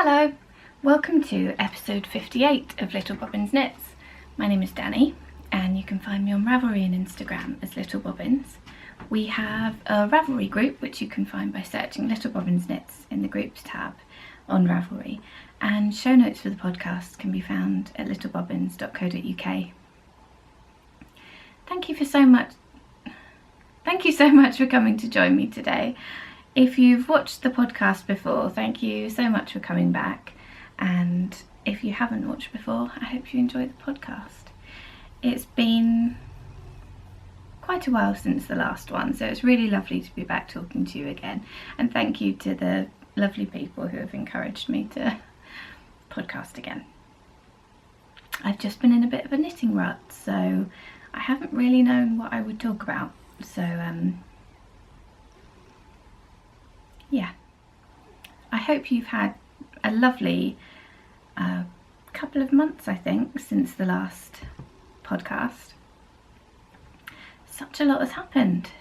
Hello, welcome to episode 58 of Little Bobbins Knits. My name is Dani and you can find me on Ravelry and Instagram as Little Bobbins. We have a Ravelry group which you can find by searching Little Bobbins Knits in the groups tab on Ravelry, and show notes for the podcast can be found at littlebobbins.co.uk. Thank you so much for coming to join me today. If you've watched the podcast before, thank you so much for coming back, and if you haven't watched before, I hope you enjoyed the podcast. It's been quite a while since the last one, so it's really lovely to be back talking to you again, and thank you to the lovely people who have encouraged me to podcast again. I've just been in a bit of a knitting rut, so I haven't really known what I would talk about, so yeah, I hope you've had a lovely couple of months, I think, since the last podcast. Such a lot has happened,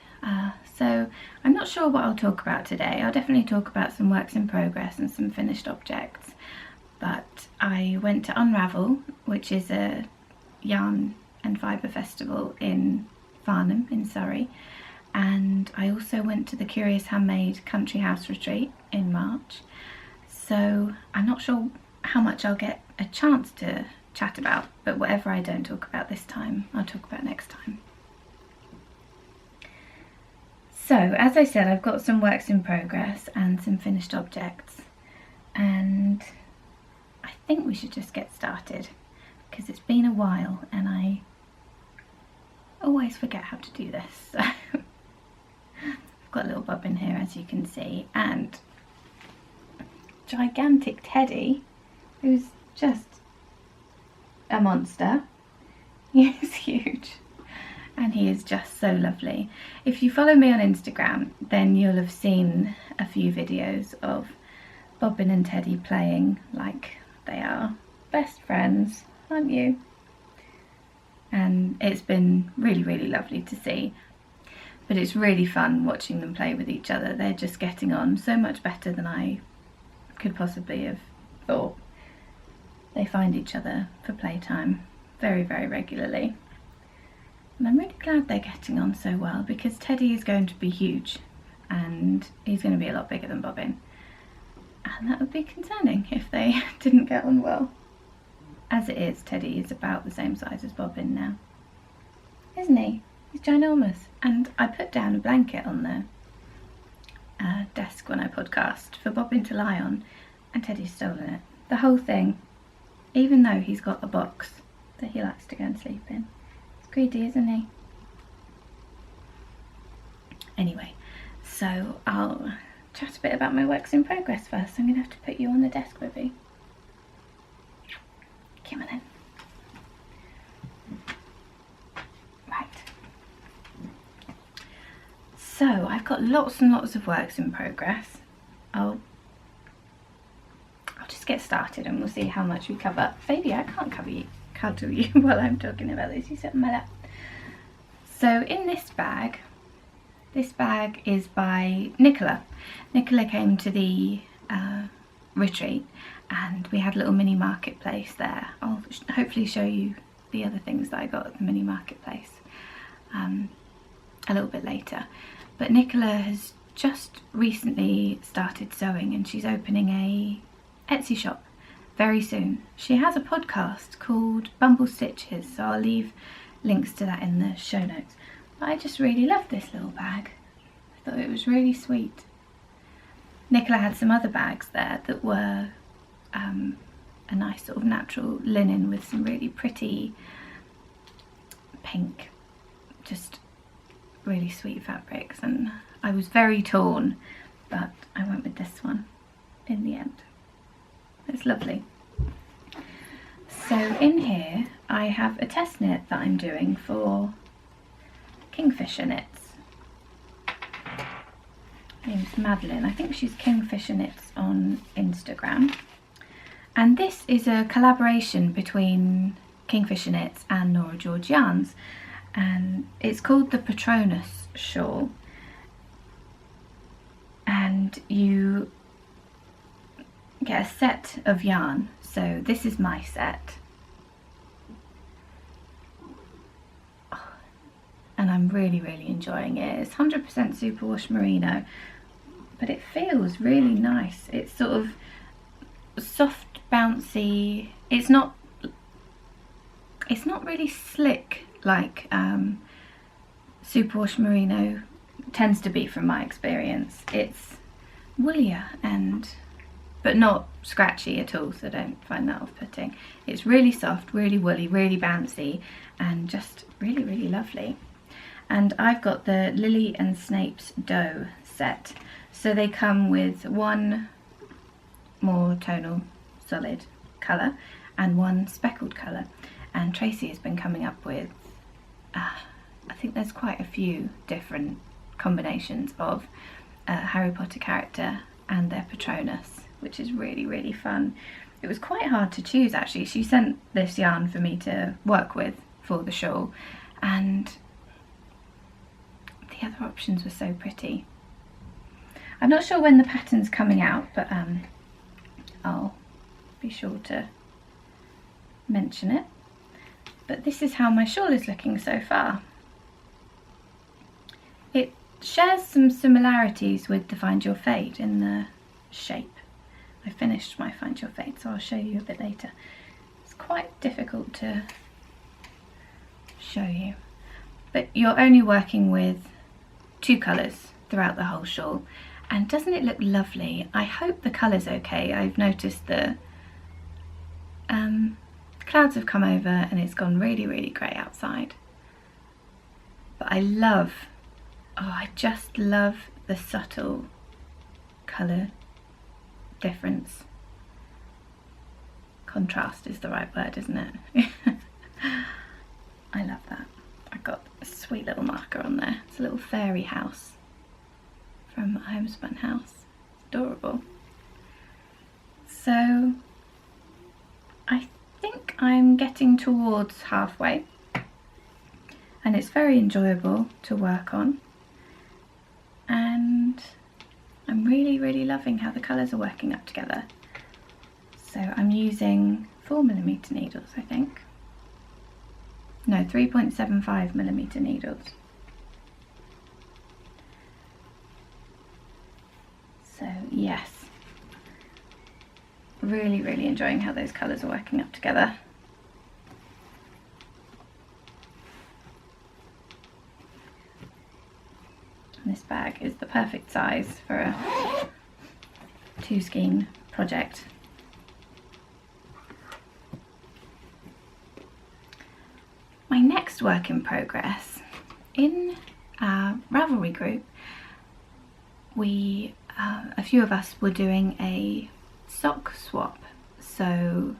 so I'm not sure what I'll talk about today. I'll definitely talk about some works in progress and some finished objects, but I went to Unravel, which is a yarn and fibre festival in Farnham in Surrey, and I also went to the Curious Handmade Country House retreat in March, so I'm not sure how much I'll get a chance to chat about, but whatever I don't talk about this time, I'll talk about next time. So, as I said, I've got some works in progress and some finished objects, and I think we should just get started because it's been a while and I always forget how to do this. So I've got a little bobbin here, as you can see, and gigantic Teddy, who's just a monster. He is huge and he is just so lovely. If you follow me on Instagram, then you'll have seen a few videos of Bobbin and Teddy playing like they are best friends, aren't you? And it's been really lovely to see. But it's really fun watching them play with each other. They're just getting on so much better than I could possibly have thought. They find each other for playtime very regularly. And I'm really glad they're getting on so well, because Teddy is going to be huge and he's going to be a lot bigger than Bobbin. And that would be concerning if they didn't get on well. As it is, Teddy is about the same size as Bobbin now. Isn't he? He's ginormous. And I put down a blanket on the desk when I podcast for Bobbin to lie on, and Teddy's stolen it. The whole thing, even though he's got a box that he likes to go and sleep in. He's greedy, isn't he? Anyway, so I'll chat a bit about my works in progress first. I'm going to have to put you on the desk with me. Come on in. Right. So I've got lots and lots of works in progress. I'll just get started and we'll see how much we cover. Baby, I can't cuddle you while I'm talking about this. You sit on my lap. So in this bag is by Nicola. Nicola came to the retreat and we had a little mini marketplace there. I'll hopefully show you the other things that I got at the mini marketplace a little bit later. But Nicola has just recently started sewing and she's opening a Etsy shop very soon. She has a podcast called Bumble Stitches, so I'll leave links to that in the show notes. But I just really love this little bag. I thought it was really sweet. Nicola had some other bags there that were a nice sort of natural linen with some really pretty pink, just really sweet fabrics, and I was very torn, but I went with this one in the end. It's lovely. So in here I have a test knit that I'm doing for Kingfisher Knits. Her name's Madeline. I think she's Kingfisher Knits on Instagram. And this is a collaboration between Kingfisher Knits and Nora George Yarns, and it's called the Patronus shawl. And you get a set of yarn. So this is my set. And I'm really enjoying it. It's 100% superwash merino, but it feels really nice. It's sort of soft, bouncy. It's not really slick like superwash merino tends to be from my experience. It's woollier but not scratchy at all, so don't find that off-putting. It's really soft, really woolly, really bouncy, and just really lovely. And I've got the Lily and Snape's Doe set. So they come with one more tonal solid colour and one speckled colour. And Tracy has been coming up with, I think there's quite a few different combinations of Harry Potter character and their Patronus, which is really fun. It was quite hard to choose actually. She sent this yarn for me to work with for the shawl, and the other options were so pretty. I'm not sure when the pattern's coming out, but I'll be sure to mention it. But this is how my shawl is looking so far. It shares some similarities with the Find Your Fade in the shape. I finished my Find Your Fade, so I'll show you a bit later. It's quite difficult to show you, but you're only working with 2 colours throughout the whole shawl. And doesn't it look lovely? I hope the colour's okay. I've noticed the clouds have come over and it's gone really grey outside. But I just love the subtle colour difference. Contrast is the right word, isn't it? I love that. I've got a sweet little marker on there. It's a little fairy house from Homespun House. It's adorable. So I think I'm getting towards halfway, and it's very enjoyable to work on, and I'm really loving how the colours are working up together. So I'm using 4mm needles, I think. No, 3.75mm needles. So yes, really enjoying how those colours are working up together. And this bag is the perfect size for a 2-skein project. My next work in progress, in our Ravelry group, a few of us were doing a sock swap. So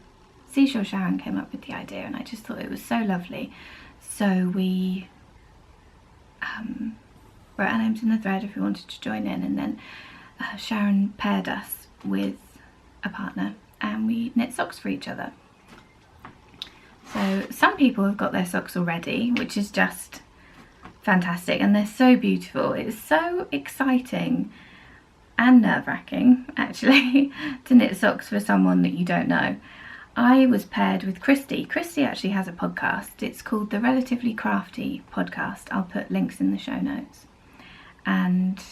Seashore Sharon came up with the idea, and I just thought it was so lovely. So we wrote our names in the thread if we wanted to join in, and then Sharon paired us with a partner and we knit socks for each other. So some people have got their socks already, which is just fantastic, and they're so beautiful. It's so exciting and nerve-wracking actually to knit socks for someone that you don't know. I was paired with Christy. Christy actually has a podcast. It's called the Relatively Crafty Podcast. I'll put links in the show notes. And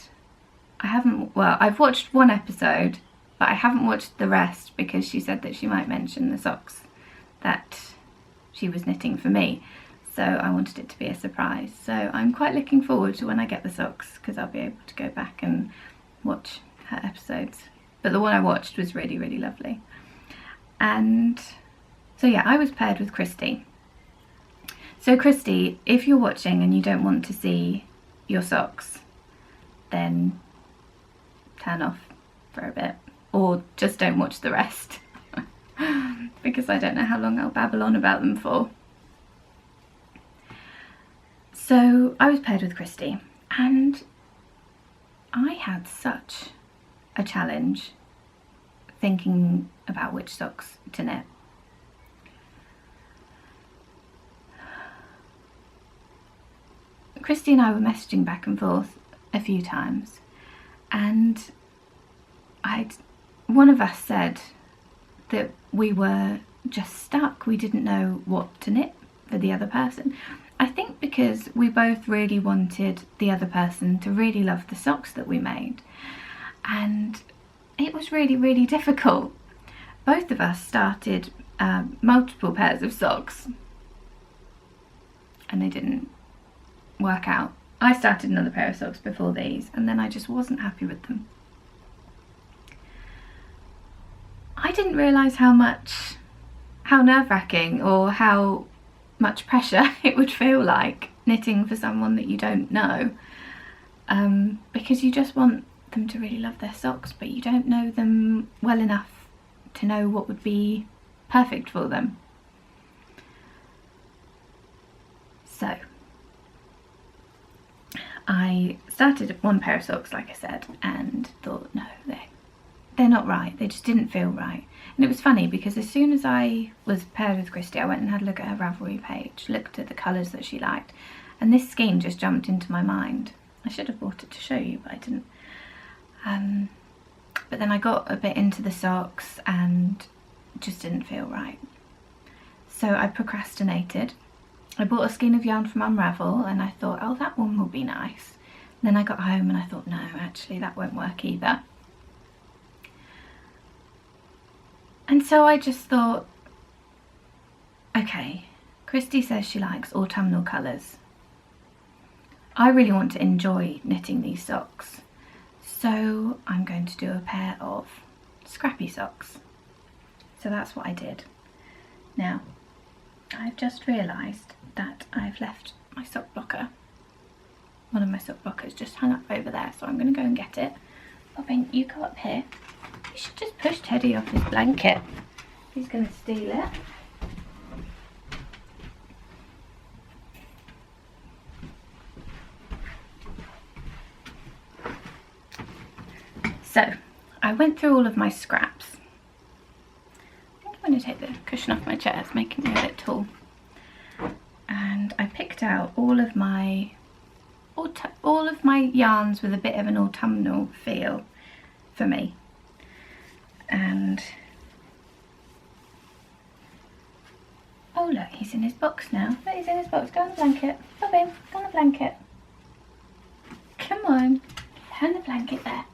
I've watched one episode, but I haven't watched the rest because she said that she might mention the socks that she was knitting for me. So I wanted it to be a surprise. So I'm quite looking forward to when I get the socks, because I'll be able to go back and watch her episodes. But the one I watched was really lovely. And so yeah, I was paired with Christy. So Christy, if you're watching and you don't want to see your socks, then turn off for a bit, or just don't watch the rest because I don't know how long I'll babble on about them for. So I was paired with Christy, and I had such a challenge thinking about which socks to knit. Christy and I were messaging back and forth a few times, and I'd one of us said that we were just stuck. We didn't know what to knit for the other person. I think because we both really wanted the other person to really love the socks that we made, and it was really, really difficult. Both of us started multiple pairs of socks and they didn't work out. I started another pair of socks before these, and then I just wasn't happy with them. I didn't realise how nerve-wracking or how much pressure it would feel like knitting for someone that you don't know, because you just want them to really love their socks, but you don't know them well enough to know what would be perfect for them. So I started one pair of socks, like I said, and thought, no, they're not right. They just didn't feel right. And it was funny because as soon as I was paired with Christy, I went and had a look at her Ravelry page, looked at the colours that she liked, and this scheme just jumped into my mind. I should have bought it to show you, but I didn't. But then I got a bit into the socks and it just didn't feel right. So I procrastinated. I bought a skein of yarn from Unravel and I thought, oh, that one will be nice. Then I got home and I thought, no, actually that won't work either. And so I just thought, okay, Christy says she likes autumnal colours. I really want to enjoy knitting these socks. So I'm going to do a pair of Scrappy socks. So that's what I did. Now, I've just realised that I've left my sock blocker. One of my sock blockers just hung up over there, so I'm going to go and get it. Bobbin, you go up here. You should just push Teddy off his blanket. He's going to steal it. So, I went through all of my scraps. I think I'm going to take the cushion off my chair, it's making me a bit tall. And I picked out all of my yarns with a bit of an autumnal feel for me. And oh look, he's in his box now. Look, he's in his box. Go on the blanket. Bobbin, go on the blanket. Come on. Lay on the blanket there.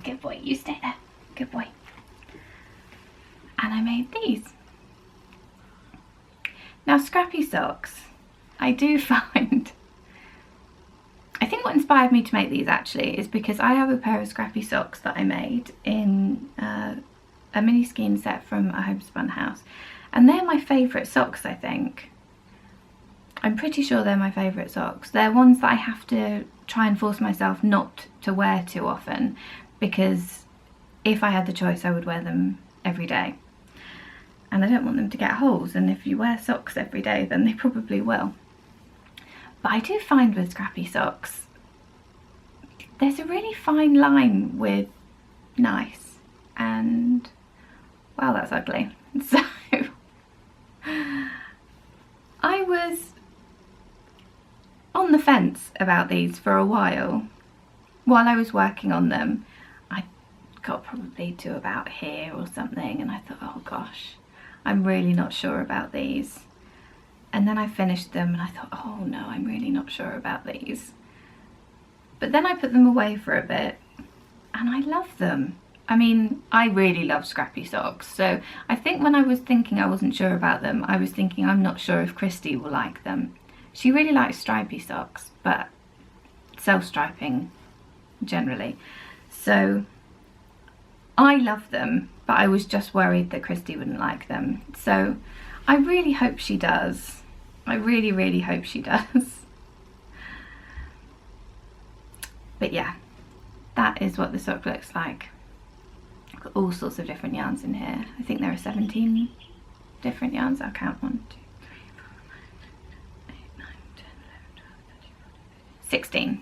Good boy, you stay there. Good boy. And I made these. Now Scrappy socks, I do find, I think what inspired me to make these actually is because I have a pair of Scrappy socks that I made in a mini skein set from a homespun house. And they're my favourite socks, I think. I'm pretty sure they're my favourite socks. They're ones that I have to try and force myself not to wear too often, because if I had the choice I would wear them every day. And I don't want them to get holes, and if you wear socks every day then they probably will. But I do find with Scrappy socks there's a really fine line with nice and, wow, that's ugly. So I was on the fence about these for a while. While I was working on them, I got probably to about here or something, and I thought, oh gosh, I'm really not sure about these. And then I finished them and I thought, oh no, I'm really not sure about these. But then I put them away for a bit and I love them. I mean, I really love Scrappy socks. So I think when I was thinking I wasn't sure about them, I was thinking I'm not sure if Christy will like them. She really likes stripy socks, but self-striping generally. So I love them, but I was just worried that Christy wouldn't like them. So I really hope she does. I really, really hope she does. But yeah, that is what the sock looks like. I've got all sorts of different yarns in here. I think there are 17 different yarns. I'll count 1, 2, 3, 4, 5, 8, 9, 10, 11, 12, 13, 14, 15,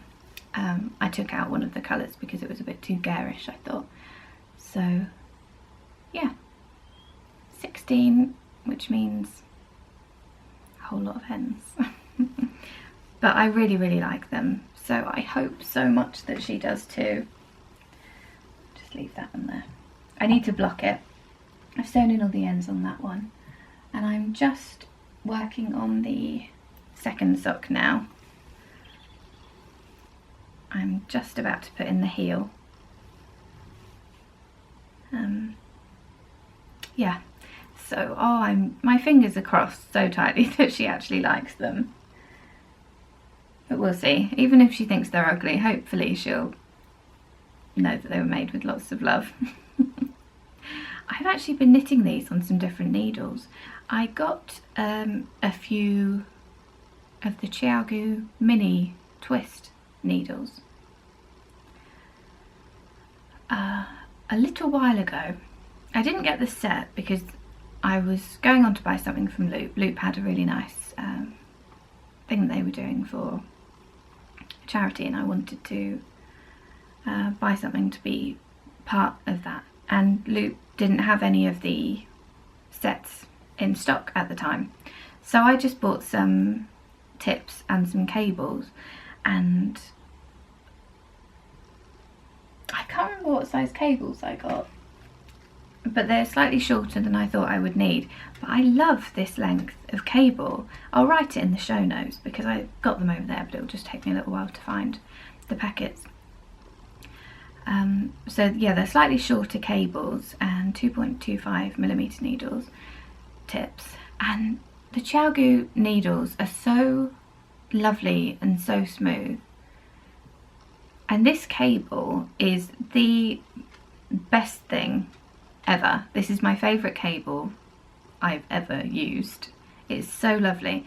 16. I took out one of the colours because it was a bit too garish, I thought. So yeah, 16, which means a whole lot of hens. But I really, really like them. So I hope so much that she does too. Just leave that one there. I need to block it. I've sewn in all the ends on that one, and I'm just working on the second sock now. I'm just about to put in the heel. Yeah, so my fingers are crossed so tightly that she actually likes them. But we'll see. Even if she thinks they're ugly, hopefully she'll know that they were made with lots of love. I've actually been knitting these on some different needles. I got a few of the Chiaogu mini twist needles a little while ago. I didn't get the set because I was going on to buy something from Loop. Loop had a really nice thing they were doing for charity, and I wanted to buy something to be part of that, and Loop didn't have any of the sets in stock at the time, so I just bought some tips and some cables, and I can't remember what size cables I got, but they're slightly shorter than I thought I would need. But I love this length of cable. I'll write it in the show notes because I got them over there, but it'll just take me a little while to find the packets. So yeah, they're slightly shorter cables and 2.25mm needles, tips, and the Chiaogu needles are so lovely and so smooth. And this cable is the best thing ever. This is my favourite cable I've ever used. It's so lovely.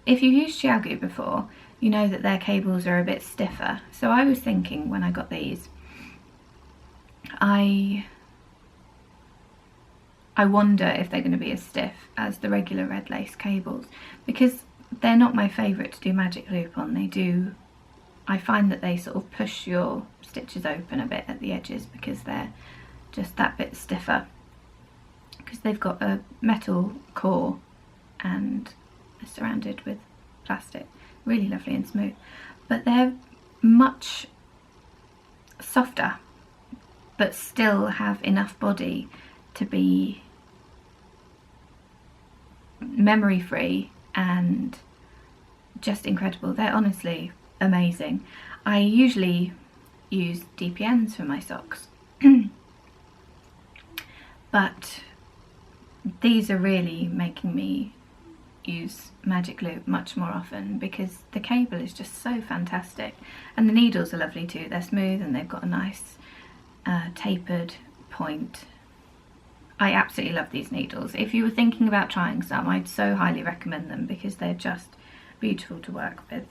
If you've used Chiaogu before, you know that their cables are a bit stiffer. So I was thinking when I got these, I wonder if they're going to be as stiff as the regular red lace cables, because they're not my favourite to do magic loop on. I find that they sort of push your stitches open a bit at the edges because they're just that bit stiffer, because they've got a metal core and are surrounded with plastic. Really lovely and smooth, but they're much softer but still have enough body to be memory free and just incredible. They're honestly amazing. I usually use DPNs for my socks but these are really making me use magic loop much more often because the cable is just so fantastic, and the needles are lovely too. They're smooth and they've got a nice tapered point. I absolutely love these needles. If you were thinking about trying some, I'd so highly recommend them because they're just beautiful to work with.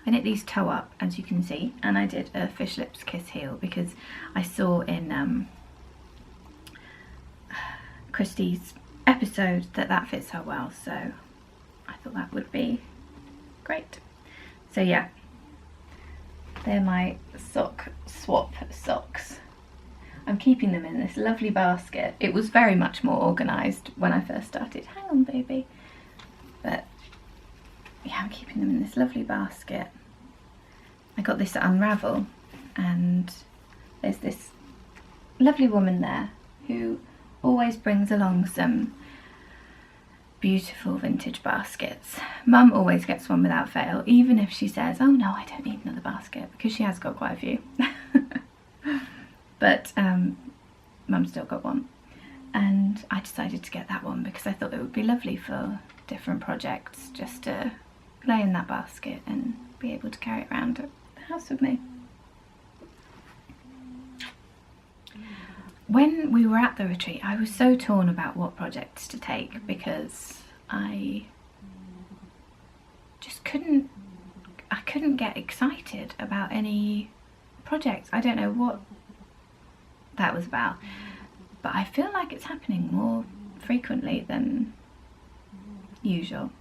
I knit these toe up, as you can see, and I did a fish lips kiss heel because I saw in Christie's episode that fits her well, so I thought that would be great. So yeah, they're my sock swap socks. I'm keeping them in this lovely basket. It was very much more organised when I first started. Hang on, baby. But yeah, I'm keeping them in this lovely basket. I got this at Unravel, and there's this lovely woman there who always brings along some beautiful vintage baskets. Mum always gets one without fail, even if she says, oh no, I don't need another basket, because she has got quite a few. But Mum still got one, and I decided to get that one because I thought it would be lovely for different projects, just to lay in that basket and be able to carry it around the house with me. When we were at the retreat, I was so torn about what projects to take because I just couldn't get excited about any projects. I don't know what that was about, but I feel like it's happening more frequently than usual.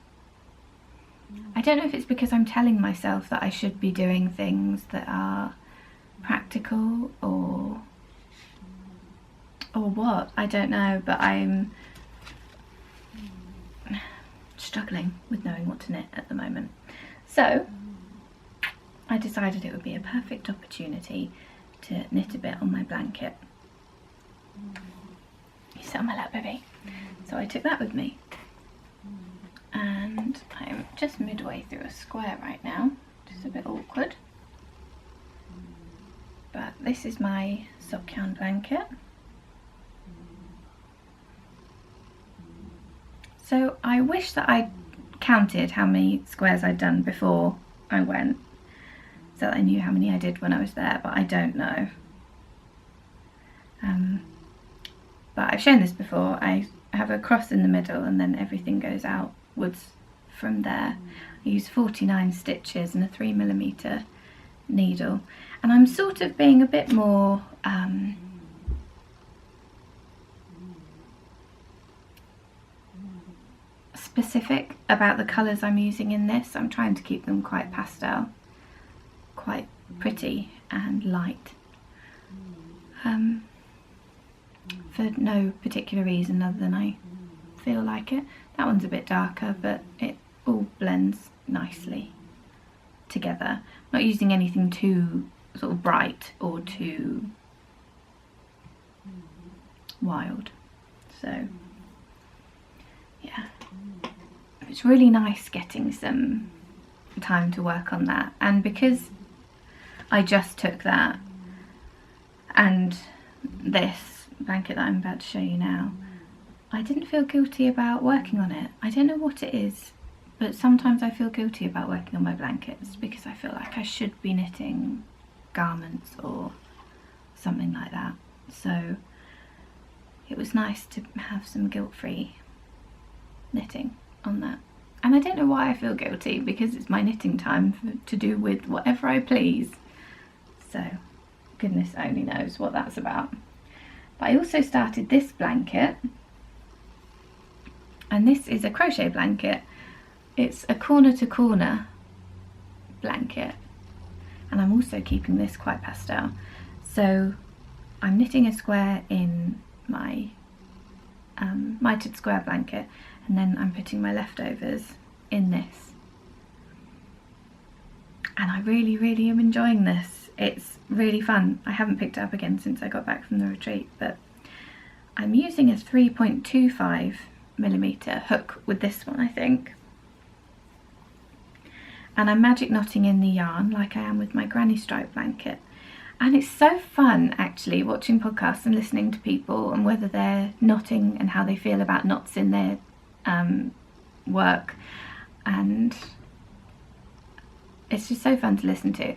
I don't know if it's because I'm telling myself that I should be doing things that are practical or what, I don't know, but I'm struggling with knowing what to knit at the moment. So I decided it would be a perfect opportunity to knit a bit on my blanket. You saw my little baby. So I took that with me. And I'm just midway through a square right now, which is a bit awkward. But this is my sock yarn blanket. So I wish that I counted how many squares I'd done before I went, so that I knew how many I did when I was there, but I don't know. But I've shown this before. I have a cross in the middle and then everything goes outwards from there. I use 49 stitches and a 3mm needle, and I'm sort of being a bit more specific about the colours I'm using in this. I'm trying to keep them quite pastel, quite pretty and light, for no particular reason other than I feel like it. That one's a bit darker, but it all blends nicely together. Not using anything too sort of bright or too wild. So yeah, it's really nice getting some time to work on that, and because I just took that and this blanket that I'm about to show you now, I didn't feel guilty about working on it. I don't know what it is, but sometimes I feel guilty about working on my blankets because I feel like I should be knitting garments or something like that. So it was nice to have some guilt-free knitting on that. And I don't know why I feel guilty, because it's my knitting time to do with whatever I please. So goodness only knows what that's about. But I also started this blanket, and this is a crochet blanket. It's a corner to corner blanket, and I'm also keeping this quite pastel. So I'm knitting a square in my mitered square blanket, and then I'm putting my leftovers in this. And I really am enjoying this. It's really fun. I haven't picked it up again since I got back from the retreat, but I'm using a 3.25mm hook with this one, I think. And I'm magic knotting in the yarn like I am with my granny stripe blanket. And it's so fun actually watching podcasts and listening to people and whether they're knotting and how they feel about knots in their work, and it's just so fun to listen to.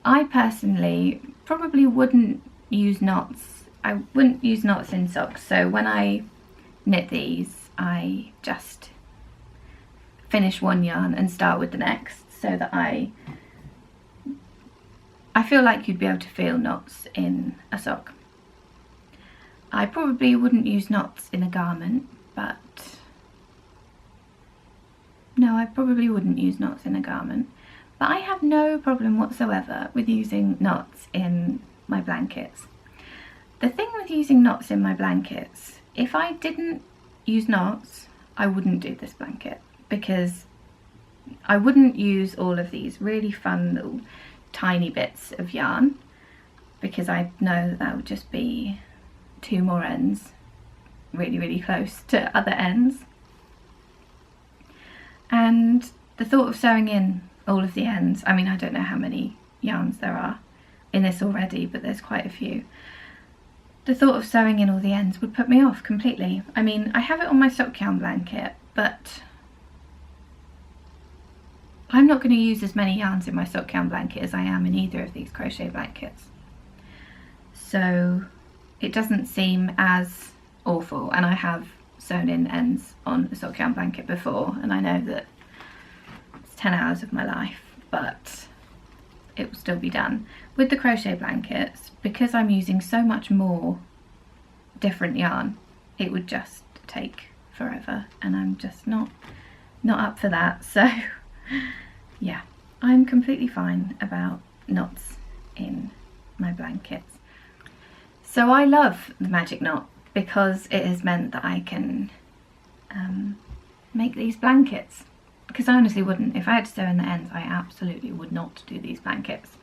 I personally probably wouldn't use knots. I wouldn't use knots in socks, so when I knit these I just finish one yarn and start with the next, so that I feel like you'd be able to feel knots in a sock. I probably wouldn't use knots in a garment, but no, I probably wouldn't use knots in a garment. But I have no problem whatsoever with using knots in my blankets. The thing with using knots in my blankets, if I didn't use knots, I wouldn't do this blanket, because I wouldn't use all of these really fun little tiny bits of yarn, because I know that that would just be two more ends really close to other ends. And the thought of sewing in all of the ends, I mean, I don't know how many yarns there are in this already, but there's quite a few. The thought of sewing in all the ends would put me off completely. I mean, I have it on my sock yarn blanket, but I'm not going to use as many yarns in my sock yarn blanket as I am in either of these crochet blankets. So it doesn't seem as awful, and I have sewn in ends on a sock yarn blanket before, and I know that it's 10 hours of my life, but it will still be done. With the crochet blankets, because I'm using so much more different yarn, it would just take forever, and I'm just not up for that. So yeah, I'm completely fine about knots in my blankets. So I love the magic knot because it has meant that I can make these blankets, because I honestly wouldn't. If I had to sew in the ends, I absolutely would not do these blankets.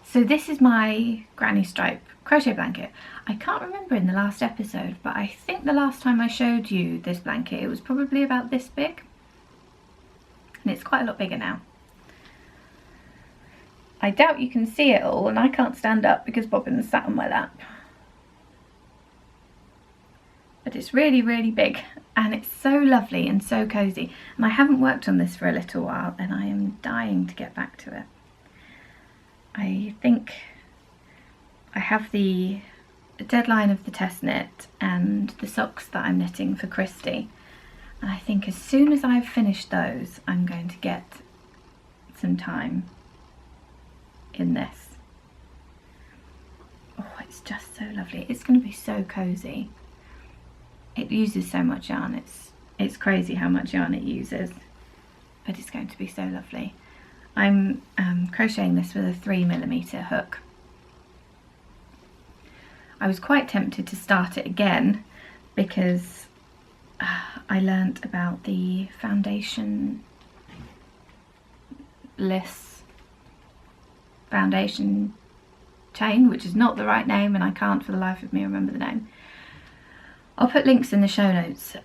So this is my granny stripe crochet blanket. I can't remember in the last episode, but I think the last time I showed you this blanket, it was probably about this big. And it's quite a lot bigger now. I doubt you can see it all, and I can't stand up because Bobbins sat on my lap. But it's really, really big, and it's so lovely and so cozy. And I haven't worked on this for a little while, and I am dying to get back to it. I think I have the deadline of the test knit and the socks that I'm knitting for Christy. And I think as soon as I've finished those, I'm going to get some time in this. Oh, it's just so lovely. It's going to be so cozy. It uses so much yarn. It's crazy how much yarn it uses, but it's going to be so lovely. I'm crocheting this with a 3mm hook. I was quite tempted to start it again because I learnt about the foundation chain, which is not the right name, and I can't for the life of me remember the name. I'll put links in the show notes.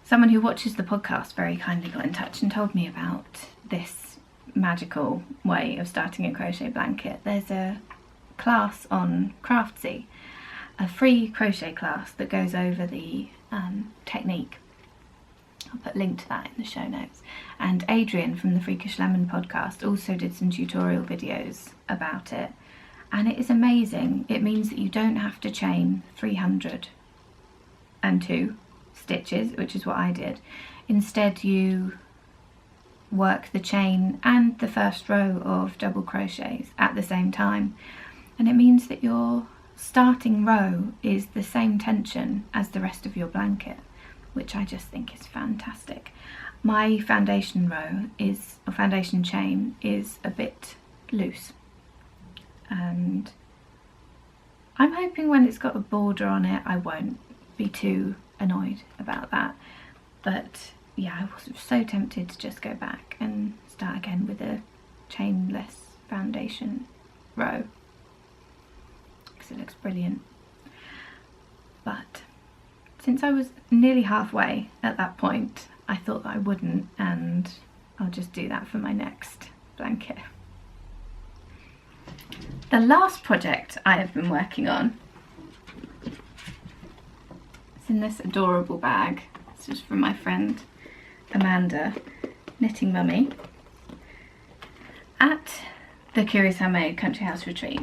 Someone who watches the podcast very kindly got in touch and told me about this magical way of starting a crochet blanket. There's a class on Craftsy, a free crochet class that goes over the technique. I'll put a link to that in the show notes. And Adrian from the Freakish Lemon podcast also did some tutorial videos about it. And it is amazing. It means that you don't have to chain 302 stitches, which is what I did. Instead, you work the chain and the first row of double crochets at the same time. And it means that your starting row is the same tension as the rest of your blanket, which I just think is fantastic. My foundation chain is a bit loose. And I'm hoping when it's got a border on it I won't be too annoyed about that. But yeah, I was so tempted to just go back and start again with a chainless foundation row because it looks brilliant. But since I was nearly halfway at that point, I thought that I wouldn't, and I'll just do that for my next blanket. The last project I have been working on is in this adorable bag. This is from my friend Amanda, Knitting Mummy, at the Curious Handmade Country House retreat.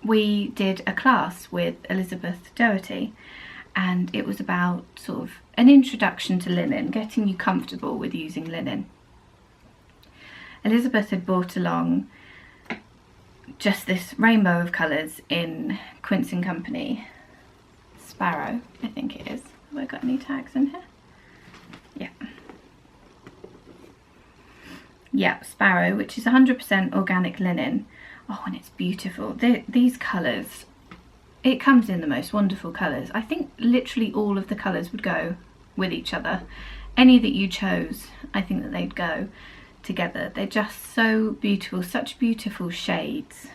We did a class with Elizabeth Doherty, and it was about sort of an introduction to linen, getting you comfortable with using linen. Elizabeth had brought along just this rainbow of colours in Quince & Company Sparrow, I think it is. Have I got any tags in here? Yeah. Yeah, Sparrow, which is 100% organic linen. Oh, and it's beautiful. These colours, it comes in the most wonderful colours. I think literally all of the colours would go with each other. Any that you chose, I think that they'd go together. They're just so beautiful, such beautiful shades.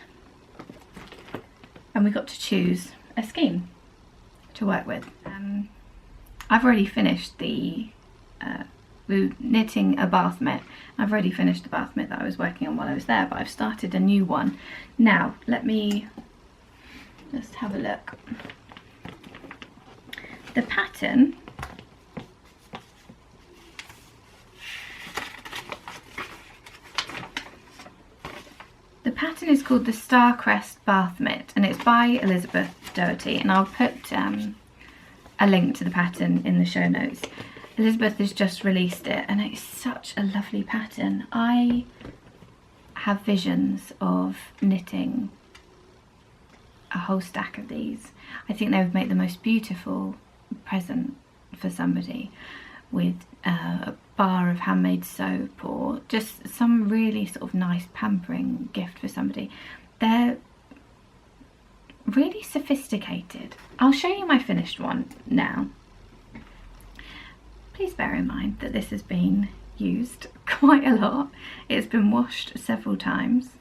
And we got to choose a scheme to work with. I've already finished the knitting a bath mitt. I've already finished the bath mitt that I was working on while I was there, but I've started a new one. Now, let me just have a look. The pattern is called the Starcrest Bath Mitt, and it's by Elizabeth Doherty, and I'll put a link to the pattern in the show notes. Elizabeth has just released it, and it's such a lovely pattern. I have visions of knitting a whole stack of these. I think they would make the most beautiful present for somebody, with a bar of handmade soap, or just some really sort of nice pampering gift for somebody. They're really sophisticated. I'll show you my finished one now. Please bear in mind that this has been used quite a lot. It's been washed several times.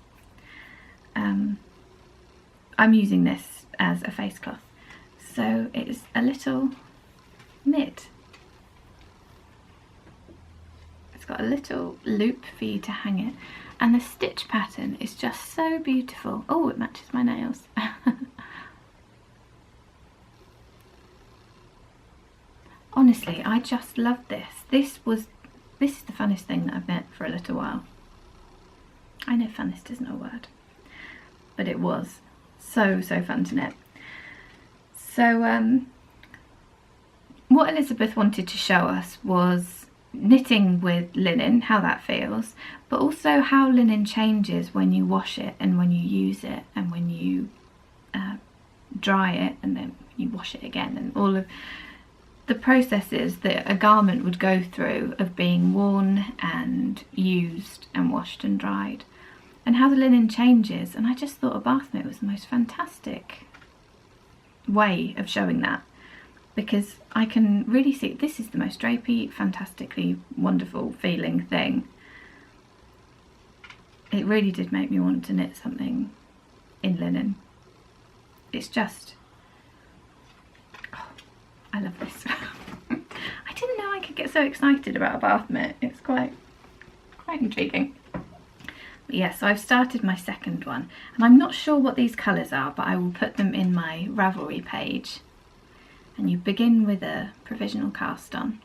I'm using this as a face cloth. So it's a little knit. It's got a little loop for you to hang it, and the stitch pattern is just so beautiful. Oh, it matches my nails. Honestly, I just love this. This is the funnest thing that I've knit for a little while. I know funnest isn't a word, but it was so fun to knit. So what Elizabeth wanted to show us was knitting with linen, how that feels, but also how linen changes when you wash it and when you use it and when you dry it and then you wash it again, and all of the processes that a garment would go through of being worn and used and washed and dried, and how the linen changes. And I just thought a bath mitt was the most fantastic way of showing that, because I can really see this is the most drapey, fantastically wonderful feeling thing. It really did make me want to knit something in linen. It's just, oh, I love this. I didn't know I could get so excited about a bath mitt. It's quite intriguing. But yeah, so I've started my second one, and I'm not sure what these colours are, but I will put them in my Ravelry page. And you begin with a provisional cast on,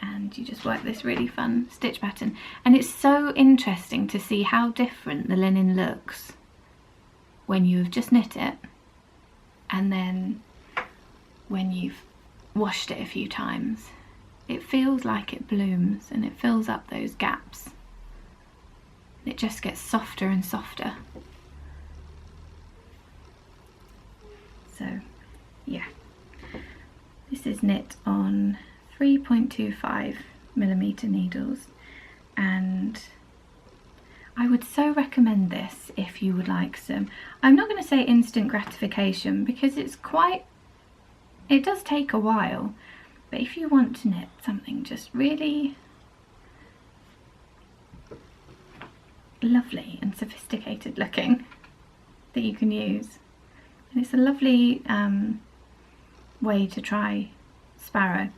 and you just work this really fun stitch pattern, and it's so interesting to see how different the linen looks when you've just knit it and then when you've washed it a few times. It feels like it blooms and it fills up those gaps. It just gets softer and softer. So yeah, this is knit on 3.25mm needles, and I would so recommend this if you would like some, I'm not going to say instant gratification because it does take a while, but if you want to knit something just really lovely and sophisticated looking that you can use, and it's a lovely way to try sparrow.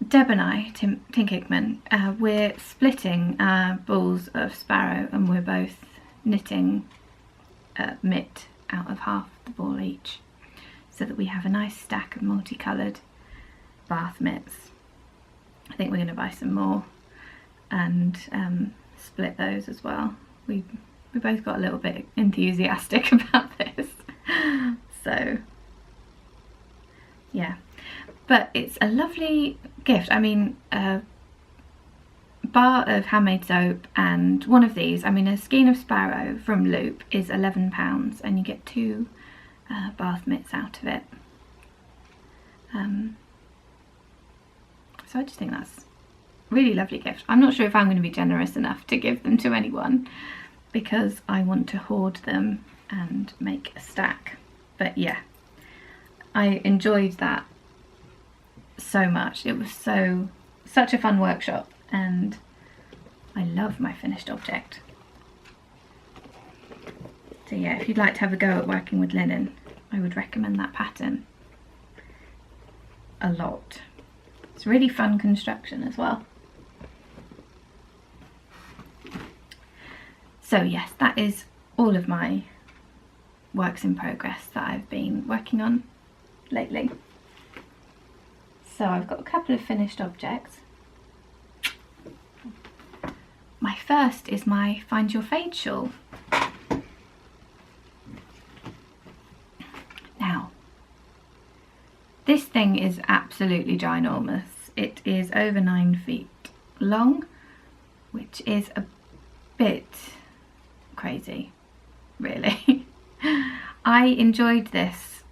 Deb and I, Tink Hickman, we're splitting balls of sparrow, and we're both knitting a mitt out of half the ball each, so that we have a nice stack of multicoloured bath mitts. I think we're going to buy some more and split those as well. We both got a little bit enthusiastic about this. So yeah, but it's a lovely gift. I mean, a bar of handmade soap and one of these, I mean a skein of sparrow from Loop is £11, and you get 2 bath mitts out of it. So I just think that's a really lovely gift. I'm not sure if I'm going to be generous enough to give them to anyone because I want to hoard them and make a stack. But yeah, I enjoyed that so much. It was such a fun workshop, and I love my finished object. So yeah, if you'd like to have a go at working with linen, I would recommend that pattern a lot. It's really fun construction as well. So yes, that is all of my works in progress that I've been working on lately. So I've got a couple of finished objects. My first is my Find Your Fade shawl. Now, this thing is absolutely ginormous. It is over 9 feet long, which is a bit crazy, really. I enjoyed this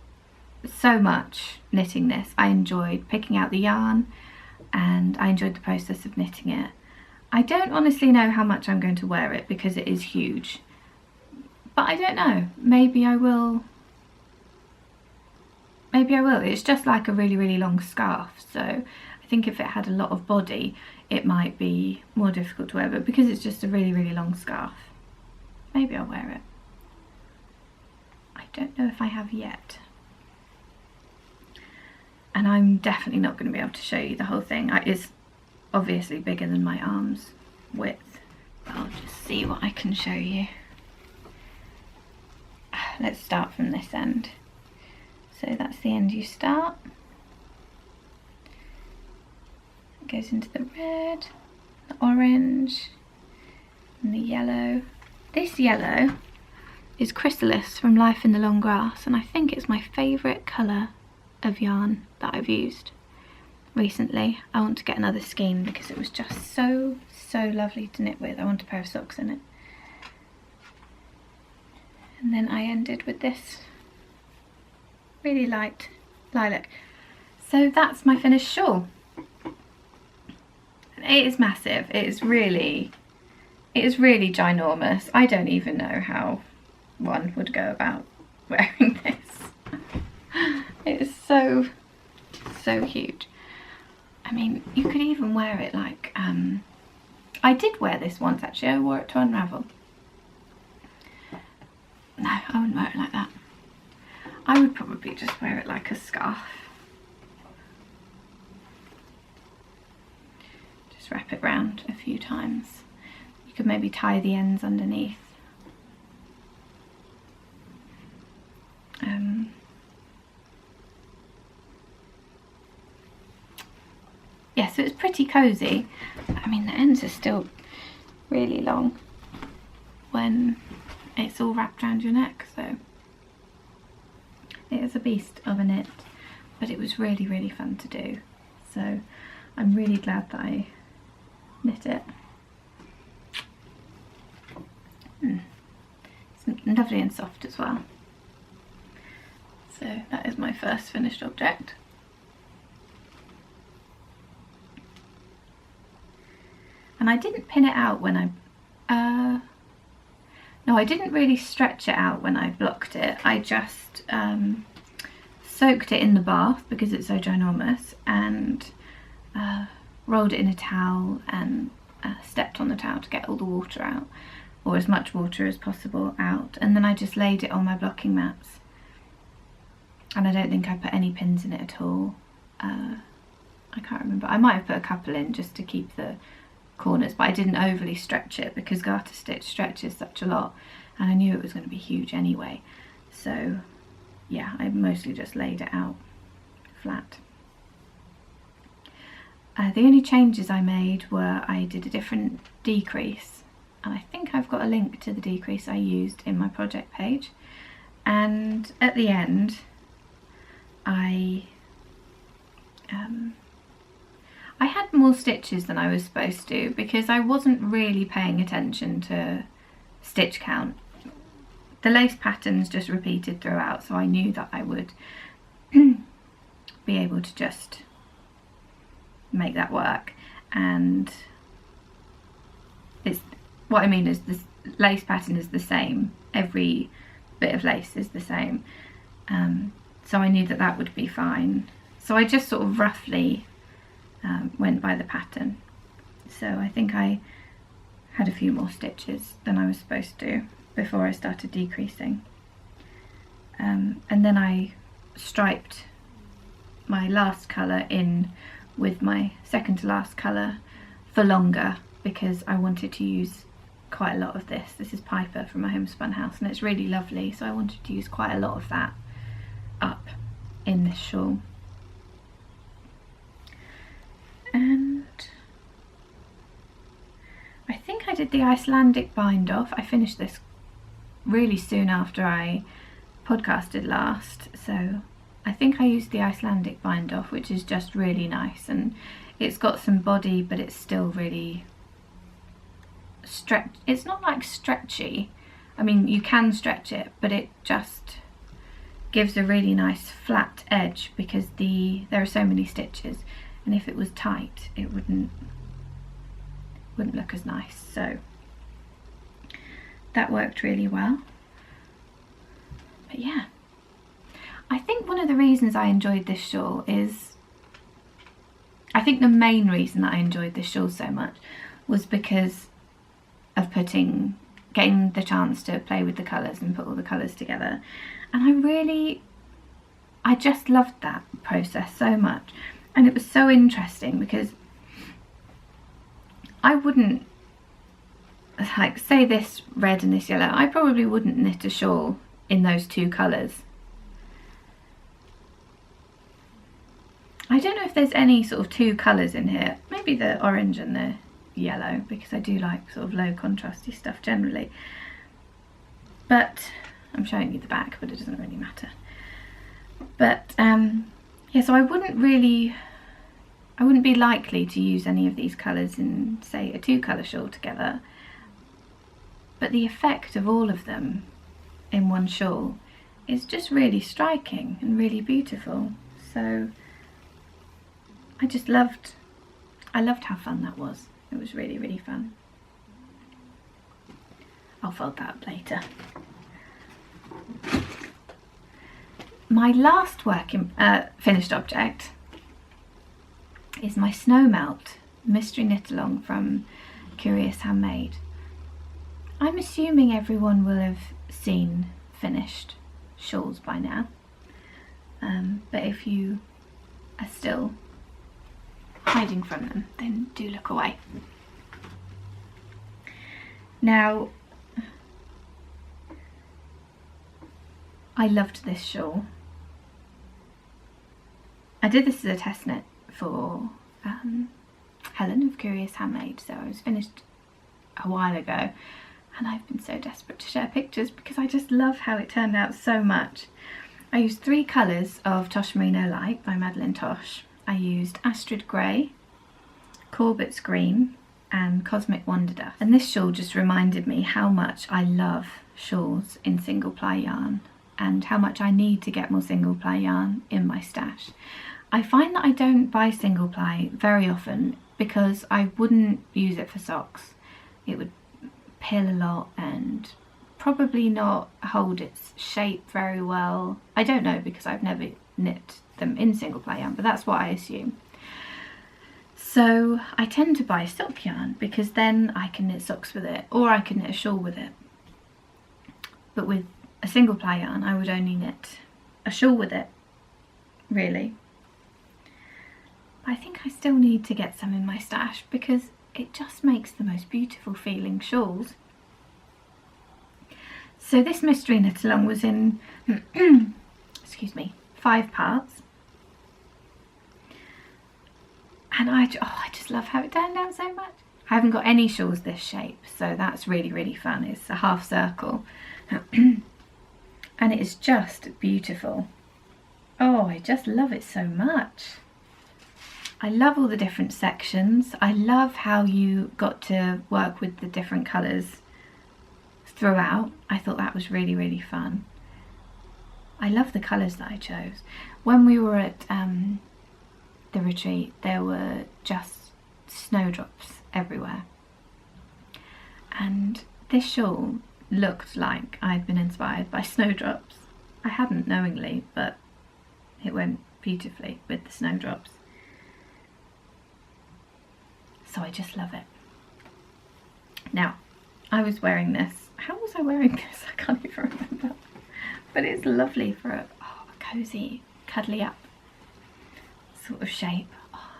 so much, knitting this. I enjoyed picking out the yarn and I enjoyed the process of knitting it. I don't honestly know how much I'm going to wear it because it is huge, but I don't know, maybe I will. Maybe I will. It's just like a really long scarf, so I think if it had a lot of body it might be more difficult to wear, but because it's just a really, really long scarf, maybe I'll wear it. I don't know if I have yet. And I'm definitely not going to be able to show you the whole thing. It's obviously bigger than my arm's width. I'll just see what I can show you. Let's start from this end. So that's the end you start. It goes into the red, the orange, and the yellow. This yellow is Chrysalis from Life in the Long Grass, and I think it's my favourite colour of yarn that I've used recently. I want to get another skein because it was just so lovely to knit with. I want a pair of socks in it. And then I ended with this really light lilac. So that's my finished shawl. It is massive. It is really ginormous. I don't even know how one would go about wearing this. It is so huge. I mean, you could even wear it like, I did wear this once actually. I wore it to unravel. No, I wouldn't wear it like that. I would probably just wear it like a scarf. Just wrap it round a few times. You could maybe tie the ends underneath. Yeah, so it's pretty cozy. I mean, the ends are still really long when it's all wrapped around your neck, so it is a beast of a knit, but it was really, really fun to do. So I'm really glad that I knit it. It's lovely and soft as well. So that is my first finished object. And I didn't pin it out when no, I didn't really stretch it out when I blocked it. I just soaked it in the bath because it's so ginormous, and rolled it in a towel and stepped on the towel to get all the water out, or as much water as possible out, and then I just laid it on my blocking mats. And I don't think I put any pins in it at all. I can't remember. I might have put a couple in just to keep the corners, but I didn't overly stretch it because garter stitch stretches such a lot, and I knew it was going to be huge anyway. So yeah, I mostly just laid it out flat. The only changes I made were I did a different decrease, and I think I've got a link to the decrease I used in my project page. And at the end I had more stitches than I was supposed to because I wasn't really paying attention to stitch count. The lace patterns just repeated throughout, so I knew that I would be able to just make that work. And it's what I mean is this lace pattern is the same, every bit of lace is the same, so I knew that that would be fine. So I just sort of roughly went by the pattern. So I think I had a few more stitches than I was supposed to before I started decreasing, and then I striped my last colour in with my second to last colour for longer because I wanted to use quite a lot of this. This is Piper from my homespun house and it's really lovely, so I wanted to use quite a lot of that up in this shawl. And I think I did the Icelandic bind off. I finished this really soon after I podcasted last, so I think I used the Icelandic bind off, which is just really nice, and it's got some body but it's still really it's not like stretchy. I mean, you can stretch it, but it just gives a really nice flat edge because there are so many stitches, and if it was tight it wouldn't look as nice. So that worked really well. But yeah, I think one of the reasons I enjoyed this shawl is I think the main reason that I enjoyed this shawl so much was because of getting the chance to play with the colours and put all the colours together. And I just loved that process so much. And it was so interesting because I wouldn't, like, say this red and this yellow, I probably wouldn't knit a shawl in those two colours. I don't know if there's any sort of two colours in here, maybe the orange and the yellow, because I do like sort of low contrasty stuff generally. But I'm showing you the back, but it doesn't really matter. But yeah, so I wouldn't be likely to use any of these colours in, say, a two-colour shawl together. But the effect of all of them in one shawl is just really striking and really beautiful. So I loved how fun that was. It was really, really fun. I'll fold that up later. My last finished object is my snow melt mystery knit along from Curious Handmade. I'm assuming everyone will have seen finished shawls by now, but if you are still hiding from them, then do look away. Now, I loved this shawl. I did this as a test knit for Helen of Curious Handmade, so I was finished a while ago, and I've been so desperate to share pictures because I just love how it turned out so much. I used 3 colours of Tosh Merino Light by Madeline Tosh. I used Astrid Grey, Corbett's Green and Cosmic Wonder Dust. And this shawl just reminded me how much I love shawls in single ply yarn and how much I need to get more single ply yarn in my stash. I find that I don't buy single ply very often because I wouldn't use it for socks. It would pill a lot and probably not hold its shape very well. I don't know because I've never knit them in single ply yarn, but that's what I assume. So I tend to buy sock yarn because then I can knit socks with it, or I can knit a shawl with it. But with a single ply yarn I would only knit a shawl with it, really. I think I still need to get some in my stash because it just makes the most beautiful feeling shawls. So this mystery knit along was in excuse me, 5 parts, and I just love how it turned out so much. I haven't got any shawls this shape, so that's really, really fun. It's a half circle and it is just beautiful. Oh, I just love it so much. I love all the different sections. I love how you got to work with the different colours throughout. I thought that was really, really fun. I love the colours that I chose. When we were at the retreat, there were just snowdrops everywhere. And this shawl looked like I'd been inspired by snowdrops. I hadn't knowingly, but it went beautifully with the snowdrops. So I just love it. Now, I was wearing this. How was I wearing this? I can't even remember. But it's lovely for a cosy, cuddly up sort of shape. Oh,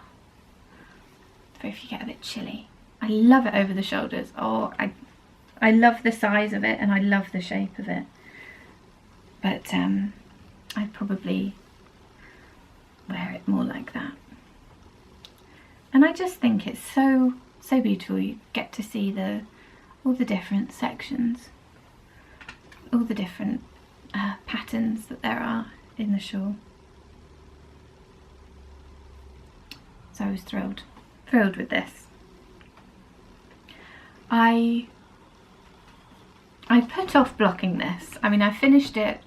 for if you get a bit chilly. I love it over the shoulders. Oh, I love the size of it and I love the shape of it. But I'd probably wear it more like that. And I just think it's so beautiful. You get to see all the different sections, all the different patterns that there are in the shawl. So I was thrilled with this. I put off blocking this. I mean, I finished it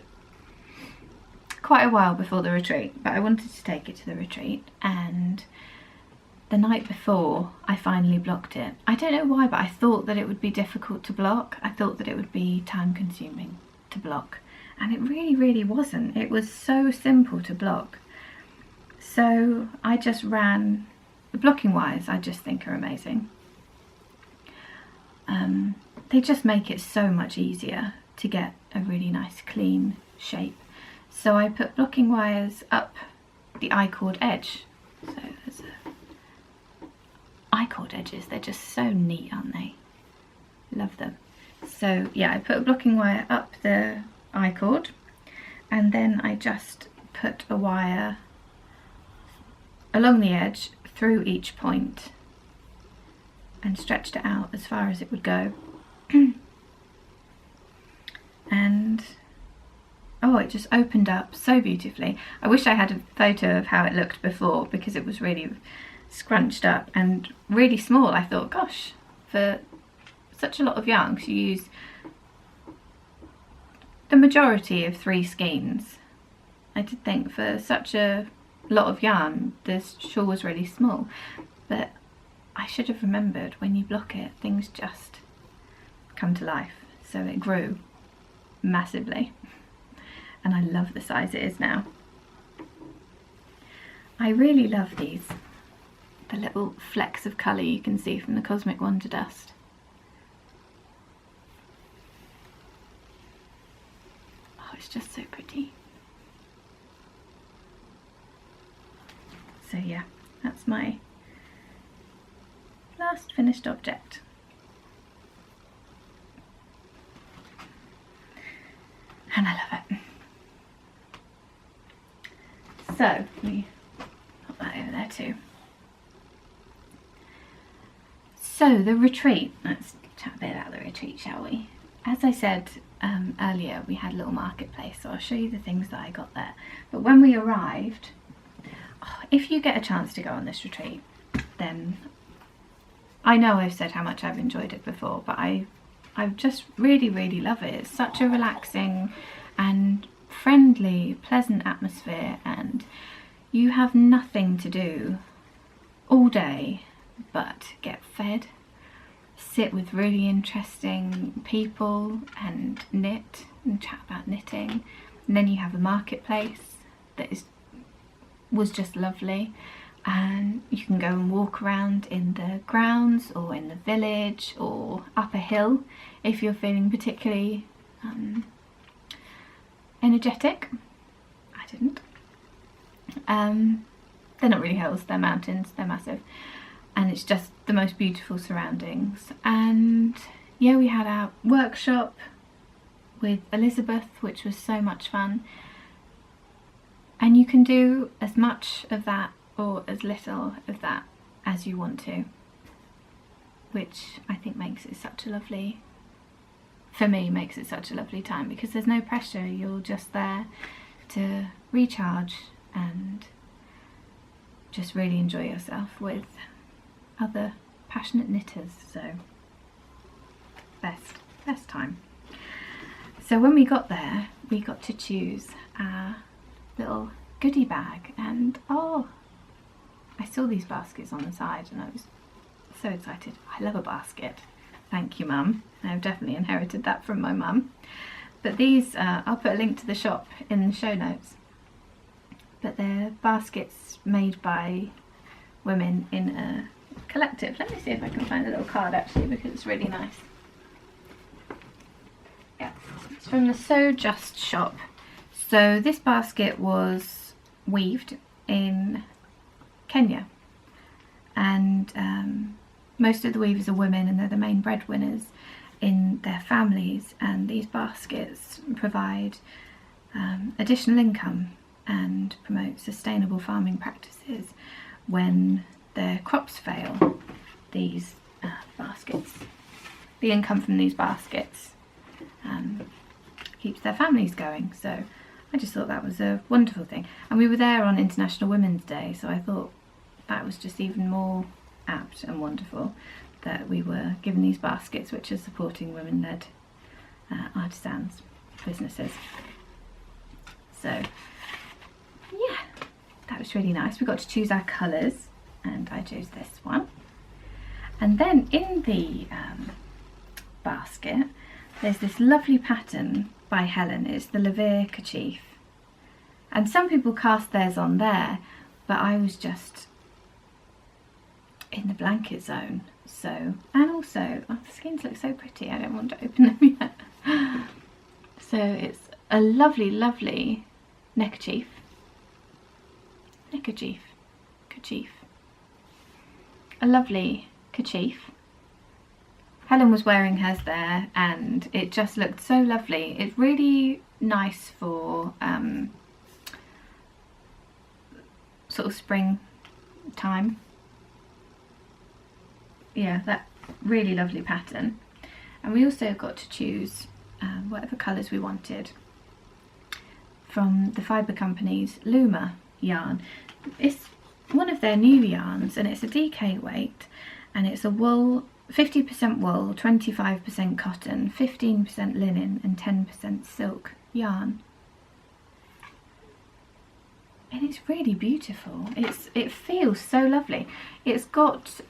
quite a while before the retreat, but I wanted to take it to the retreat, and the night before I finally blocked it. I don't know why, but I thought that it would be difficult to block. I thought that it would be time consuming to block, and it really, really wasn't. It was so simple to block. So I just ran the blocking wires I just think are amazing. They just make it so much easier to get a really nice clean shape. So I put blocking wires up the I-cord edge. So there's I-cord edges, they're just so neat, aren't they? Love them. So yeah, I put a blocking wire up the I-cord, and then I just put a wire along the edge through each point and stretched it out as far as it would go. And oh, it just opened up so beautifully. I wish I had a photo of how it looked before, because it was really scrunched up and really small. I thought, gosh, for such a lot of yarn, 'cause you use the majority of 3 skeins. I did think for such a lot of yarn, this shawl was really small, but I should have remembered when you block it, things just come to life. So it grew massively, and I love the size it is now. I really love these, the little flecks of colour you can see from the Cosmic Wonder Dust. Oh, it's just so pretty. So yeah, that's my last finished object. And I love it. So let me put that over there too. So the retreat, let's chat a bit about the retreat, shall we? As I said earlier, we had a little marketplace, so I'll show you the things that I got there. But when we arrived, if you get a chance to go on this retreat, then I know I've said how much I've enjoyed it before, but I just really, really love it. It's such a relaxing and friendly, pleasant atmosphere, and you have nothing to do all day but get fed, sit with really interesting people and knit and chat about knitting. And then you have a marketplace that was just lovely, and you can go and walk around in the grounds or in the village or up a hill if you're feeling particularly energetic. I didn't. They're not really hills, they're mountains, they're massive, and it's just the most beautiful surroundings. And yeah, we had our workshop with Elizabeth, which was so much fun, and you can do as much of that or as little of that as you want to, which I think makes it such a lovely, for me, makes it such a lovely time, because there's no pressure. You're just there to recharge and just really enjoy yourself with other passionate knitters. So best time. So when we got there, we got to choose our little goodie bag, and oh, I saw these baskets on the side and I was so excited. I love a basket. Thank you, Mum. I've definitely inherited that from my mum. But these, I'll put a link to the shop in the show notes. But they're baskets made by women in a collective. Let me see if I can find a little card actually, because it's really nice. Yeah, it's from the Sew Just shop. So this basket was weaved in Kenya, and most of the weavers are women, and they're the main breadwinners in their families, and these baskets provide additional income and promote sustainable farming practices when their crops fail. These baskets, the income from these baskets keeps their families going. So I just thought that was a wonderful thing, and we were there on International Women's Day, so I thought that was just even more apt and wonderful that we were given these baskets, which are supporting women-led artisans businesses. So yeah, that was really nice. We got to choose our colours, and I chose this one. And then in the basket there's this lovely pattern by Helen. It's the Levere kerchief, and some people cast theirs on there, but I was just in the blanket zone. So, and also, oh, the skeins look so pretty, I don't want to open them yet. So it's a lovely, lovely neckerchief. Kerchief. A lovely kerchief. Helen was wearing hers there and it just looked so lovely. It's really nice for sort of spring time. Yeah, that really lovely pattern. And we also got to choose whatever colours we wanted from the Fibre Company's Luma yarn. It's one of their new yarns and it's a DK weight and it's a wool, 50% wool, 25% cotton, 15% linen and 10% silk yarn. And it's really beautiful. It feels so lovely. It's got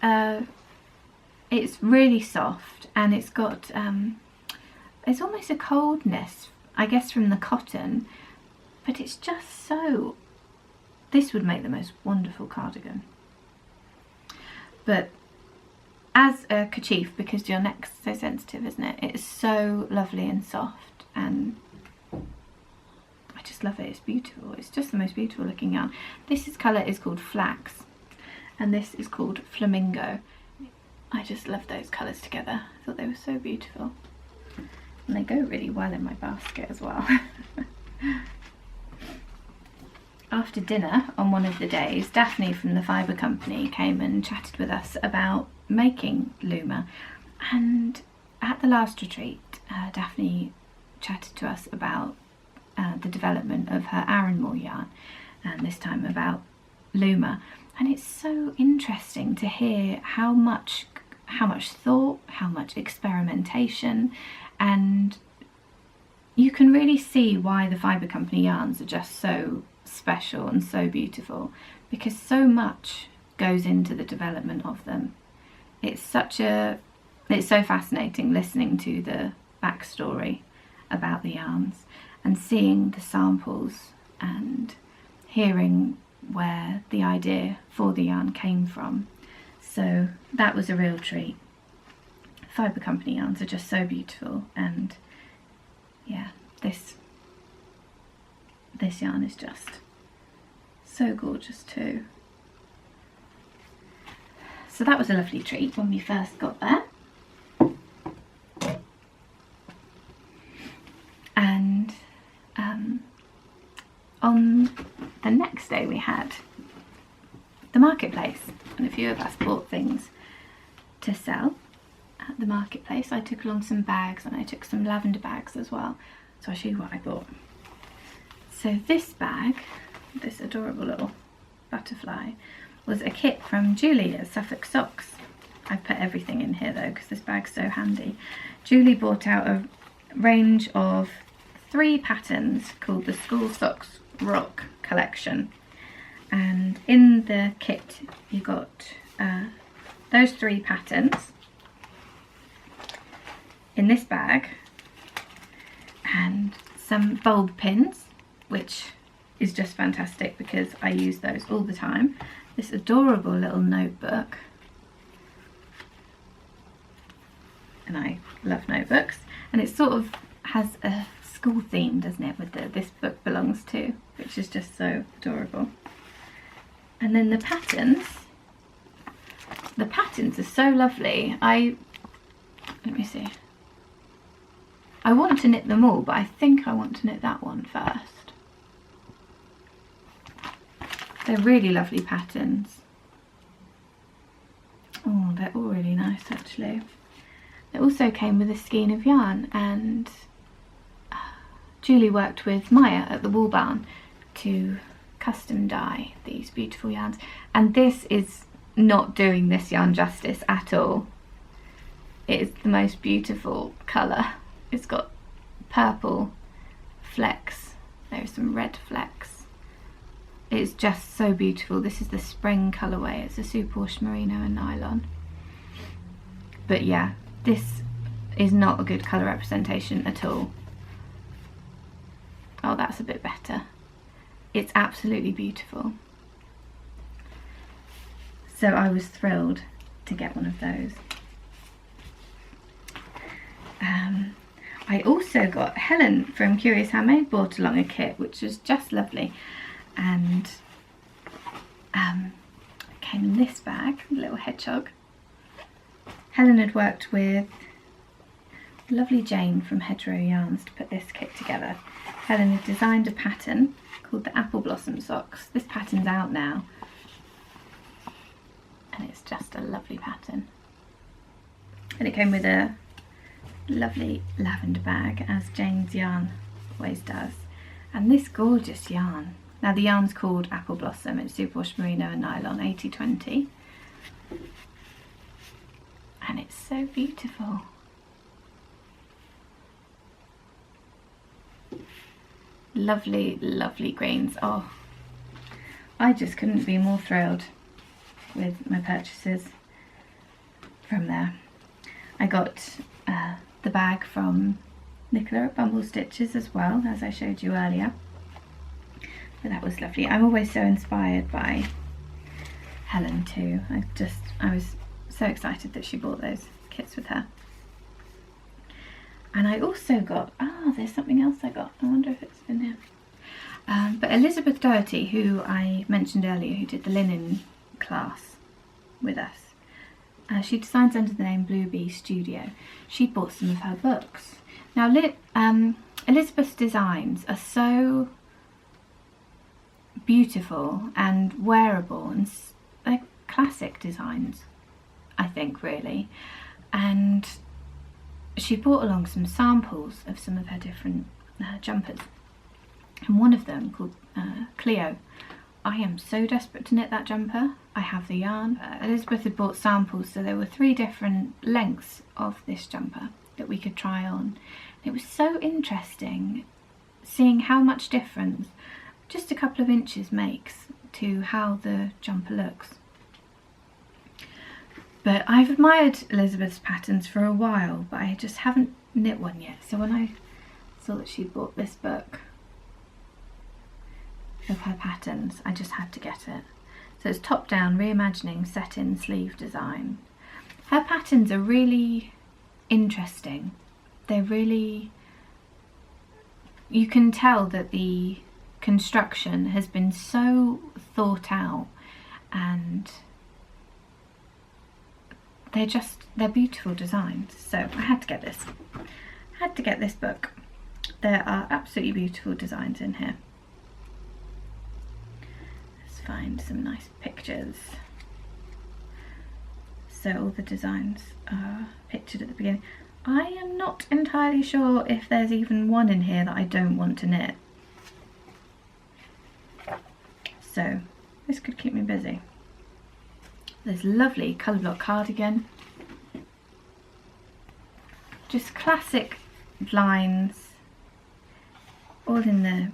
it's really soft and it's got it's almost a coldness, I guess, from the cotton, but it's just so, this would make the most wonderful cardigan. But as a kerchief, because your neck's so sensitive, isn't it? It's so lovely and soft and I just love it. It's beautiful. It's just the most beautiful looking yarn. This colour is called Flax and this is called Flamingo. I just love those colours together. I thought they were so beautiful. And they go really well in my basket as well. After dinner on one of the days, Daphne from the Fibre Company came and chatted with us about making Luma. And at the last retreat, Daphne chatted to us about the development of her Arranmore yarn, and this time about Luma. And it's so interesting to hear how much thought, how much experimentation, and you can really see why the Fibre Company yarns are just so special and so beautiful, because so much goes into the development of them. It's so fascinating listening to the backstory about the yarns and seeing the samples and hearing where the idea for the yarn came from. So that was a real treat. Fibre Company yarns are just so beautiful, and yeah, this yarn is just so gorgeous too. So that was a lovely treat when we first got there. And on the next day we had the marketplace, and a few of us bought things to sell at the marketplace. I took along some bags and I took some lavender bags as well. So I'll show you what I bought. So this bag, this adorable little butterfly, was a kit from Julie at Suffolk Socks. I've put everything in here though because this bag's so handy. Julie bought out a range of 3 patterns called the School Socks Rock collection, and in the kit you got those 3 patterns in this bag and some bulb pins, which is just fantastic because I use those all the time. This adorable little notebook, and I love notebooks, and it sort of has a school theme, doesn't it, with this book belongs to, which is just so adorable. And then the patterns are so lovely. Let me see, I want to knit them all, but I think I want to knit that one first. They're really lovely patterns. Oh, they're all really nice actually. It also came with a skein of yarn, and Julie worked with Maya at the Wool Barn to custom dye these beautiful yarns, and this is not doing this yarn justice at all. It is the most beautiful colour. It's got purple flecks, there are some red flecks. It's just so beautiful. This is the spring colourway. It's a superwash merino and nylon. But yeah, this is not a good colour representation at all. Oh, that's a bit better. It's absolutely beautiful. So I was thrilled to get one of those. I also got Helen from Curious Handmade brought along a kit, which was just lovely, and came in this bag, a little hedgehog. Helen had worked with lovely Jane from Hedgerow Yarns to put this kit together. Helen had designed a pattern called the Apple Blossom Socks. This pattern's out now, and it's just a lovely pattern. And it came with a lovely lavender bag, as Jane's yarn always does, and this gorgeous yarn. Now the yarn's called Apple Blossom. It's superwash merino and nylon 80/20, and it's so beautiful. Lovely, lovely greens. Oh, I just couldn't be more thrilled with my purchases from there. I got the bag from Nicola at Bumble Stitches as well, as I showed you earlier. But that was lovely. I'm always so inspired by Helen too. I was so excited that she bought those kits with her. And I also got, there's something else I got. I wonder if it's in here. But Elizabeth Doherty, who I mentioned earlier, who did the linen class with us, she designs under the name Blue Bee Studio. She bought some of her books. Now Elizabeth's designs are so beautiful and wearable, and they're classic designs, I think, really. And she brought along some samples of some of her different jumpers, and one of them called Cleo. I am so desperate to knit that jumper. I have the yarn. Elizabeth had bought samples, so there were 3 different lengths of this jumper that we could try on. It was so interesting seeing how much difference just a couple of inches makes to how the jumper looks. But I've admired Elizabeth's patterns for a while, but I just haven't knit one yet. So when I saw that she bought this book of her patterns, I just had to get it. So it's top down, reimagining set-in sleeve design. Her patterns are really interesting. They're really, you can tell that the construction has been so thought out, and they're beautiful designs. So I had to get this. I had to get this book. There are absolutely beautiful designs in here. Let's find some nice pictures. So all the designs are pictured at the beginning. I am not entirely sure if there's even one in here that I don't want to knit. So this could keep me busy. There's a lovely colour block cardigan. Just classic lines, all in the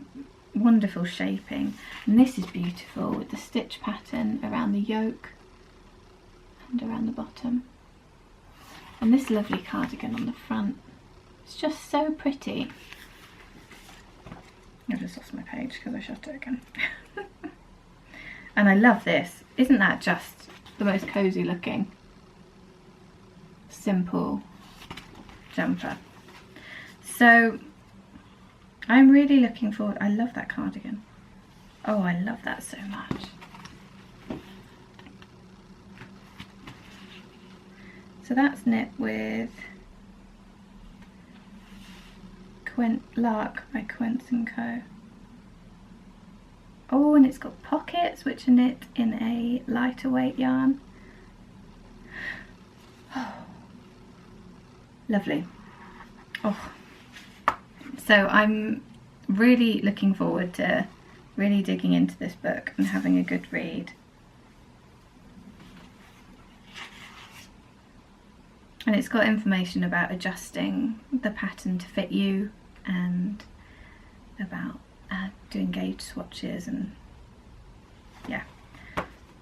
wonderful shaping. And this is beautiful with the stitch pattern around the yoke and around the bottom. And this lovely cardigan on the front. It's just so pretty. I've just lost my page because I shut it again. And I love this. Isn't that just the most cosy looking, simple jumper? So I'm really looking forward. I love that cardigan. Oh, I love that so much. So that's knit with Lark by Quince & Co. Oh, and it's got pockets which are knit in a lighter weight yarn. Oh, lovely. Oh, so I'm really looking forward to really digging into this book and having a good read. And it's got information about adjusting the pattern to fit you, and about doing gauge swatches, and yeah,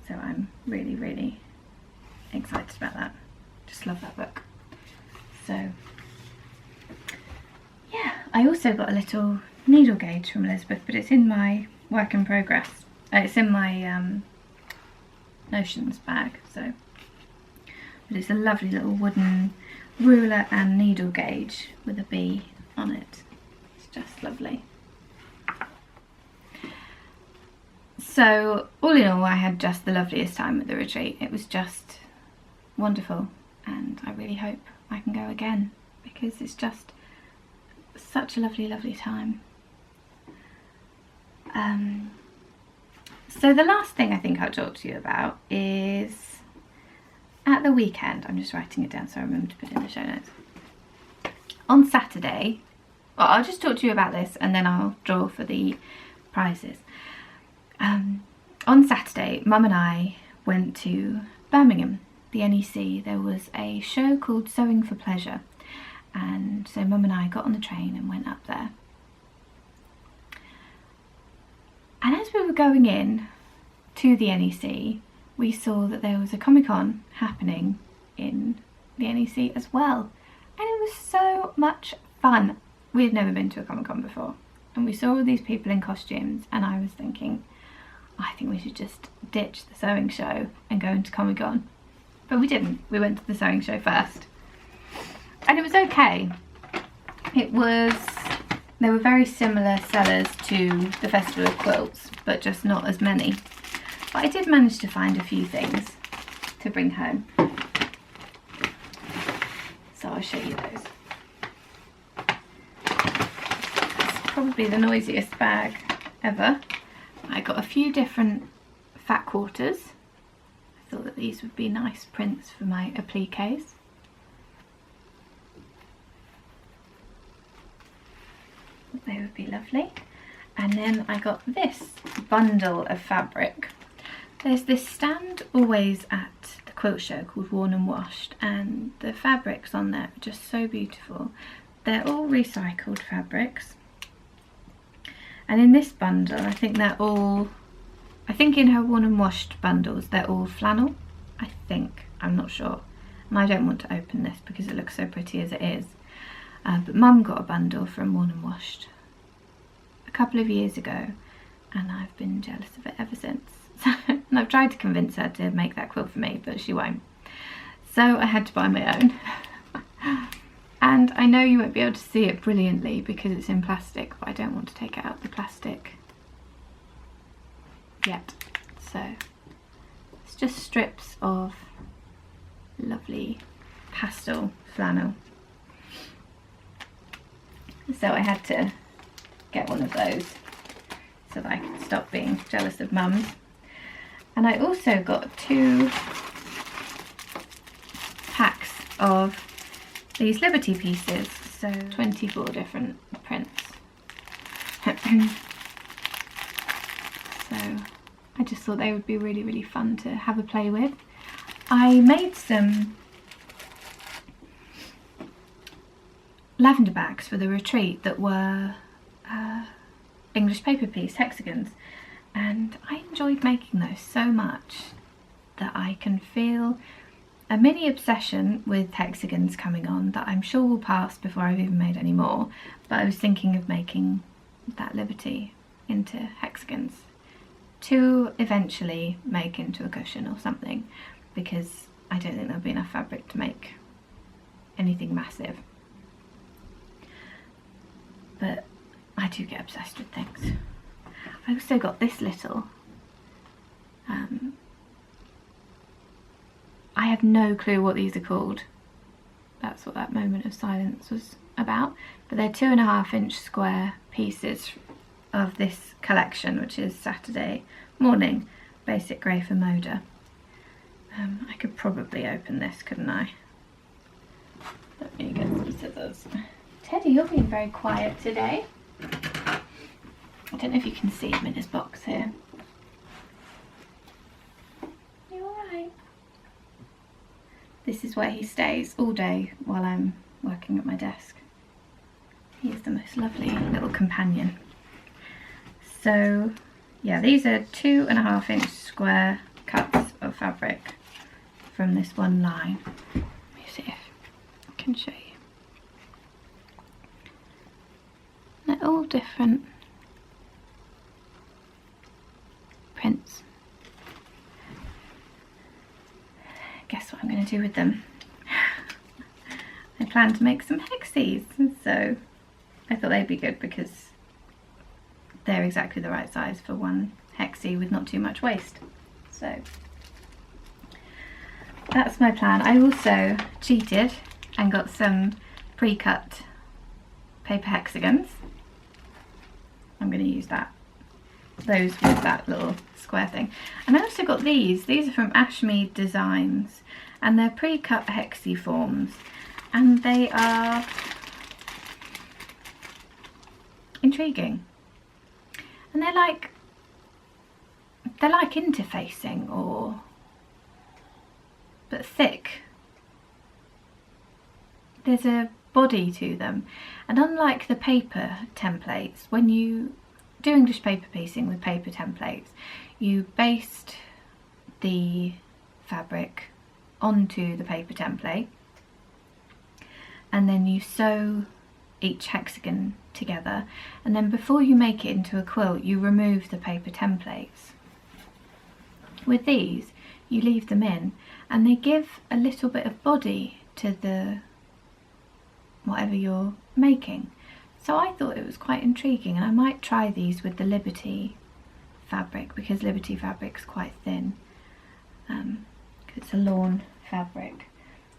so I'm really, really excited about that. Just love that book. So yeah, I also got a little needle gauge from Elizabeth, but it's in my work in progress. It's in my notions bag. So, but it's a lovely little wooden ruler and needle gauge with a bee on it. It's just lovely. So all in all, I had just the loveliest time at the retreat. It was just wonderful, and I really hope I can go again because it's just such a lovely, lovely time. So the last thing I think I'll talk to you about is at the weekend. I'm just writing it down so I remember to put it in the show notes. On Saturday, well, I'll just talk to you about this and then I'll draw for the prizes. On Saturday, Mum and I went to Birmingham, the NEC. There was a show called Sewing for Pleasure, and so Mum and I got on the train and went up there. And as we were going in to the NEC, we saw that there was a Comic-Con happening in the NEC as well, and it was so much fun. We had never been to a Comic-Con before, and we saw all these people in costumes, and I was thinking, I think we should just ditch the sewing show and go into Comic-Con. But we didn't. We went to the sewing show first. And it was okay. There were very similar sellers to the Festival of Quilts, but just not as many. But I did manage to find a few things to bring home. So I'll show you those. It's probably the noisiest bag ever. I got a few different fat quarters. I thought that these would be nice prints for my appliques. They would be lovely. And then I got this bundle of fabric. There's this stand always at the quilt show called Worn and Washed, and the fabrics on there are just so beautiful. They're all recycled fabrics. And in this bundle, I think in her Worn and Washed bundles, they're all flannel, I think. I'm not sure. And I don't want to open this because it looks so pretty as it is. But Mum got a bundle from Worn and Washed a couple of years ago, and I've been jealous of it ever since. And I've tried to convince her to make that quilt for me, but she won't. So I had to buy my own. And I know you won't be able to see it brilliantly because it's in plastic, but I don't want to take it out of the plastic yet. So it's just strips of lovely pastel flannel. So I had to get one of those so that I could stop being jealous of Mum's. And I also got 2 packs of these Liberty pieces, so 24 different prints. So I just thought they would be really, really fun to have a play with. I made some lavender bags for the retreat that were English paper piece hexagons, and I enjoyed making those so much that I can feel a mini obsession with hexagons coming on that I'm sure will pass before I've even made any more. But I was thinking of making that Liberty into hexagons to eventually make into a cushion or something, because I don't think there'll be enough fabric to make anything massive. But I do get obsessed with things. I also got this little I have no clue what these are called. That's what that moment of silence was about. But they're 2.5-inch square pieces of this collection, which is Saturday Morning Basic Grey for Moda. I could probably open this, couldn't I? Let me get some scissors. Teddy, you're being very quiet today. I don't know if you can see him in his box here. You alright? This is where he stays all day while I'm working at my desk. He is the most lovely little companion. So yeah, these are 2.5-inch square cuts of fabric from this one line. Let me see if I can show you. They're all different prints. I'm going to do with them. I plan to make some hexies, so I thought they'd be good because they're exactly the right size for one hexie with not too much waste. So that's my plan. I also cheated and got some pre-cut paper hexagons. I'm going to use those with that little square thing. And I also got these. These are from Ashmead Designs, and they're pre-cut hexie forms, and they are intriguing. And they're like interfacing, but thick. There's a body to them, and unlike the paper templates, when you do English paper piecing with paper templates, you baste the fabric onto the paper template and then you sew each hexagon together, and then before you make it into a quilt you remove the paper templates. With these you leave them in and they give a little bit of body to the whatever you're making. So I thought it was quite intriguing, and I might try these with the Liberty fabric because Liberty fabric's quite thin. It's a lawn fabric.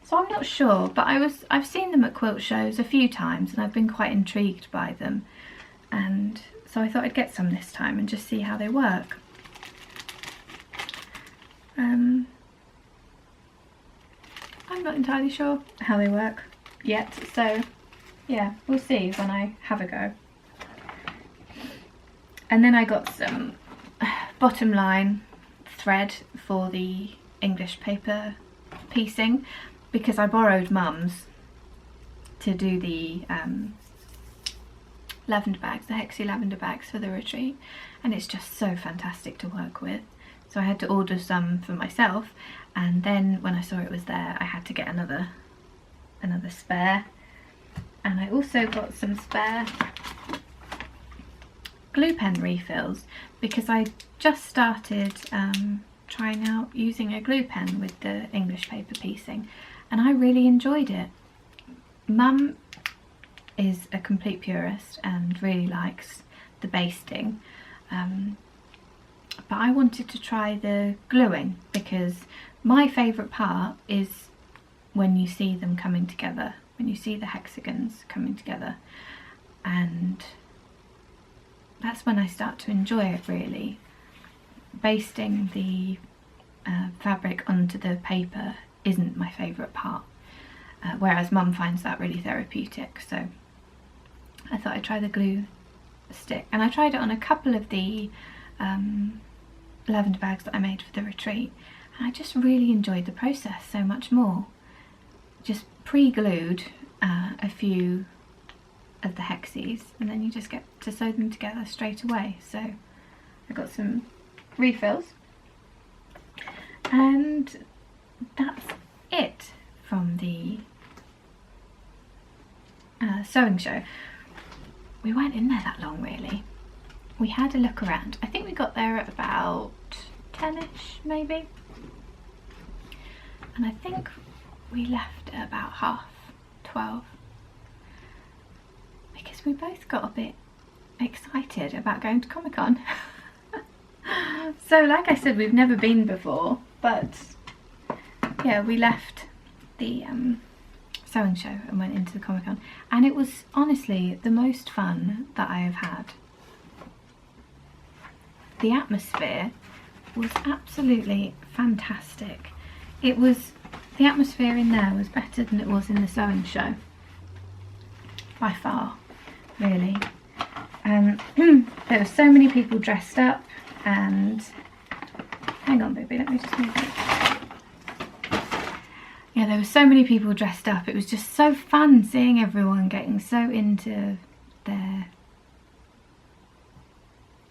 So I'm not sure, but I've seen them at quilt shows a few times and I've been quite intrigued by them, and so I thought I'd get some this time and just see how they work. I'm not entirely sure how they work yet, so yeah, we'll see when I have a go. And then I got some bottom line thread for the English paper piecing because I borrowed Mum's to do the lavender bags, the hexie lavender bags for the retreat, and it's just so fantastic to work with. So I had to order some for myself, and then when I saw it was there I had to get another spare. And I also got some spare glue pen refills because I just started trying out using a glue pen with the English paper piecing, and I really enjoyed it. Mum is a complete purist and really likes the basting, but I wanted to try the gluing because my favourite part is when you see them coming together, when you see the hexagons coming together, and that's when I start to enjoy it really. Basting the fabric onto the paper isn't my favourite part, whereas Mum finds that really therapeutic, so I thought I'd try the glue stick. And I tried it on a couple of the lavender bags that I made for the retreat, and I just really enjoyed the process so much more. Just pre-glued a few of the hexies and then you just get to sew them together straight away. So I got some refills, and that's it from the sewing show. We weren't in there that long really. We had a look around. I think we got there at about 10ish maybe, and I think we left at about 12:30 because we both got a bit excited about going to Comic-Con. So like I said, we've never been before, but yeah, we left the sewing show and went into the Comic-Con, and it was honestly the most fun that I have had. The atmosphere was absolutely fantastic. The atmosphere in there was better than it was in the sewing show, by far, really. There were so many people dressed up, and hang on baby, let me just move it. Yeah, there were so many people dressed up. It was just so fun seeing everyone getting so into their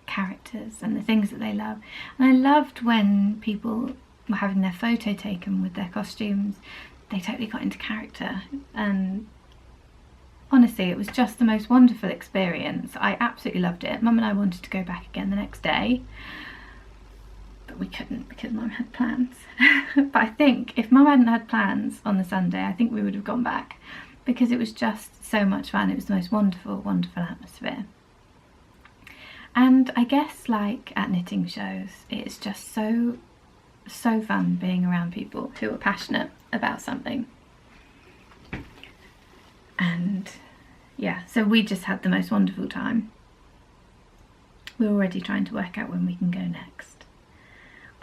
characters and the things that they love. And I loved when people were having their photo taken with their costumes. They totally got into character, and honestly it was just the most wonderful experience. I absolutely loved it. Mum and I wanted to go back again the next day, but we couldn't because Mum had plans. But I think if Mum hadn't had plans on the Sunday, I think we would have gone back, because it was just so much fun. It was the most wonderful, wonderful atmosphere. And I guess, like at knitting shows, it's just so fun being around people who are passionate about something. And yeah, so we just had the most wonderful time. We're already trying to work out when we can go next.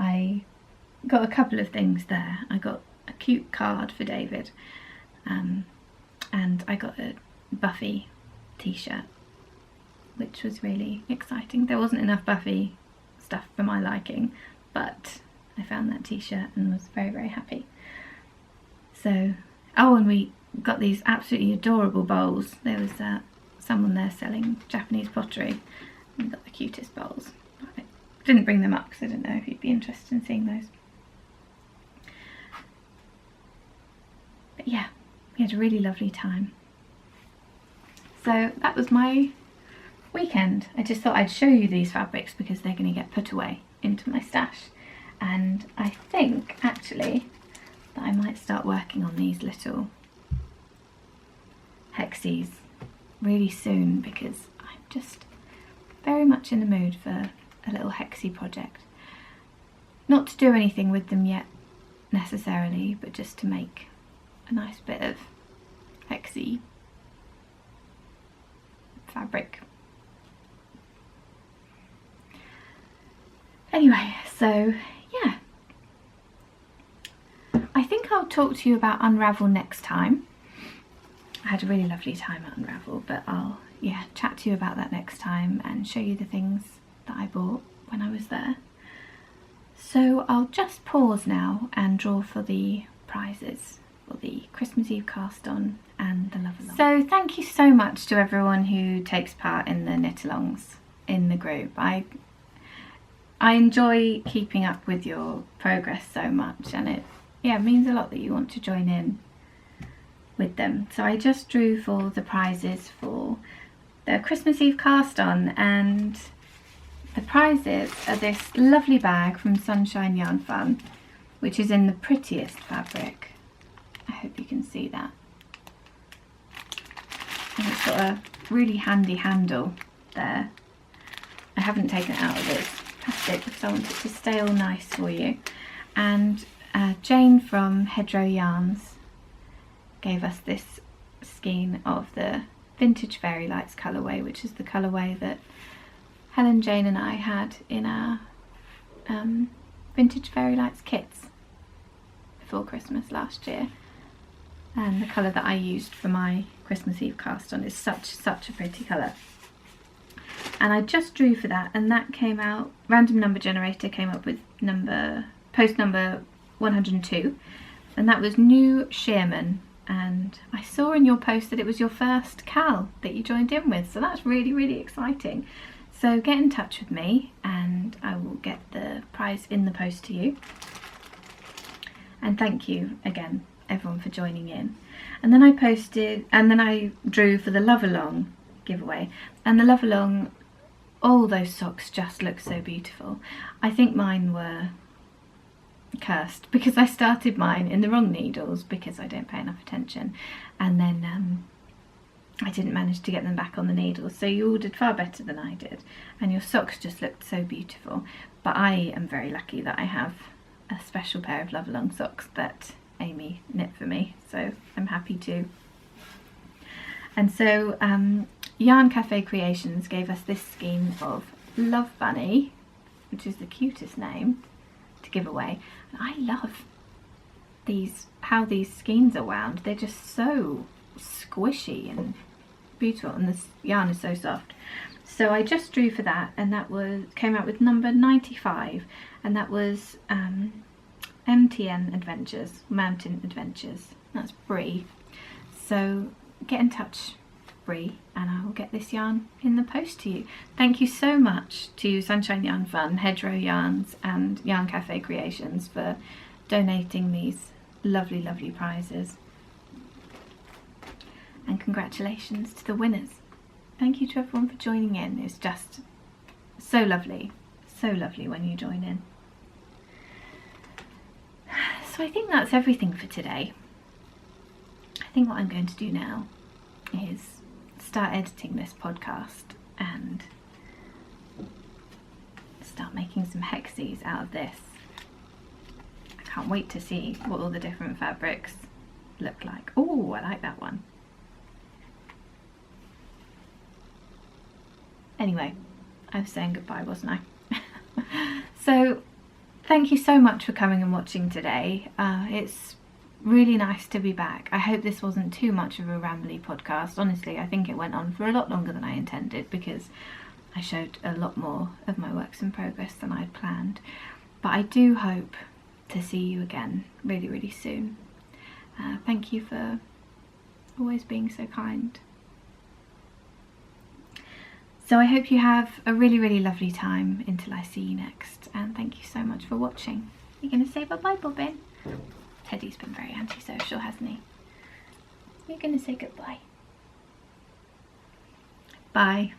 I got a couple of things there. I got a cute card for David, and I got a Buffy t-shirt, which was really exciting. There wasn't enough Buffy stuff for my liking, but I found that t-shirt and was very, very happy. So, oh, and we got these absolutely adorable bowls. There was someone there selling Japanese pottery, and we got the cutest bowls. I didn't bring them up because I didn't know if you'd be interested in seeing those. But yeah, we had a really lovely time. So that was my weekend. I just thought I'd show you these fabrics because they're going to get put away into my stash. And I think actually that I might start working on these little hexies really soon, because I'm just very much in the mood for a little hexie project. Not to do anything with them yet necessarily, but just to make a nice bit of hexie fabric. Anyway, so yeah, I think I'll talk to you about Unravel next time. I had a really lovely time at Unravel, but I'll chat to you about that next time and show you the things that I bought when I was there. So I'll just pause now and draw for the prizes for the Christmas Eve cast on and the love along. So thank you so much to everyone who takes part in the knit alongs in the group. I enjoy keeping up with your progress so much, and it means a lot that you want to join in with them. So I just drew for the prizes for the Christmas Eve cast on, and the prizes are this lovely bag from Sunshine Yarn Fun, which is in the prettiest fabric. I hope you can see that. And it's got a really handy handle there. I haven't taken it out of its plastic because I want it to stay all nice for you. And Jane from Hedgerow Yarns gave us this skein of the Vintage Fairy Lights colourway, which is the colourway that Helen, Jane and I had in our Vintage Fairy Lights kits before Christmas last year. And the colour that I used for my Christmas Eve cast on is such a pretty colour. And I just drew for that, and that came out, random number generator came up with post number 102, and that was New Shearman. And I saw in your post that it was your first Cal that you joined in with, so that's really, really exciting. So get in touch with me and I will get the prize in the post to you. And thank you again, everyone, for joining in. And then I drew for the Love Along giveaway, and the Love Along, all those socks just look so beautiful. I think mine were cursed because I started mine in the wrong needles because I don't pay enough attention, and then I didn't manage to get them back on the needles. So you all did far better than I did, and your socks just looked so beautiful. But I am very lucky that I have a special pair of Love Along socks that Amy knit for me, so I'm happy to. And so Yarn Cafe Creations gave us this skein of Love Bunny, which is the cutest name, to give away. And I love how these skeins are wound. They're just so squishy and beautiful, and this yarn is so soft. So I just drew for that, and that came out with number 95, and that was MTN Adventures, Mountain Adventures. That's Brie. So get in touch, Brie, and I will get this yarn in the post to you. Thank you so much to Sunshine Yarn Fun, Hedgerow Yarns and Yarn Cafe Creations for donating these lovely, lovely prizes. And congratulations to the winners. Thank you to everyone for joining in. It's just so lovely when you join in. So I think that's everything for today. I think what I'm going to do now is start editing this podcast and start making some hexes out of this. I can't wait to see what all the different fabrics look like. Oh, I like that one. Anyway, I was saying goodbye, wasn't I? So thank you so much for coming and watching today. It's really nice to be back. I hope this wasn't too much of a rambly podcast. Honestly, I think it went on for a lot longer than I intended because I showed a lot more of my works in progress than I'd planned. But I do hope to see you again really, really soon. Thank you for always being so kind. So I hope you have a really, really lovely time until I see you next, and thank you so much for watching. You're going to say bye-bye, Bobbin? Teddy's been very antisocial, hasn't he? You're going to say goodbye. Bye.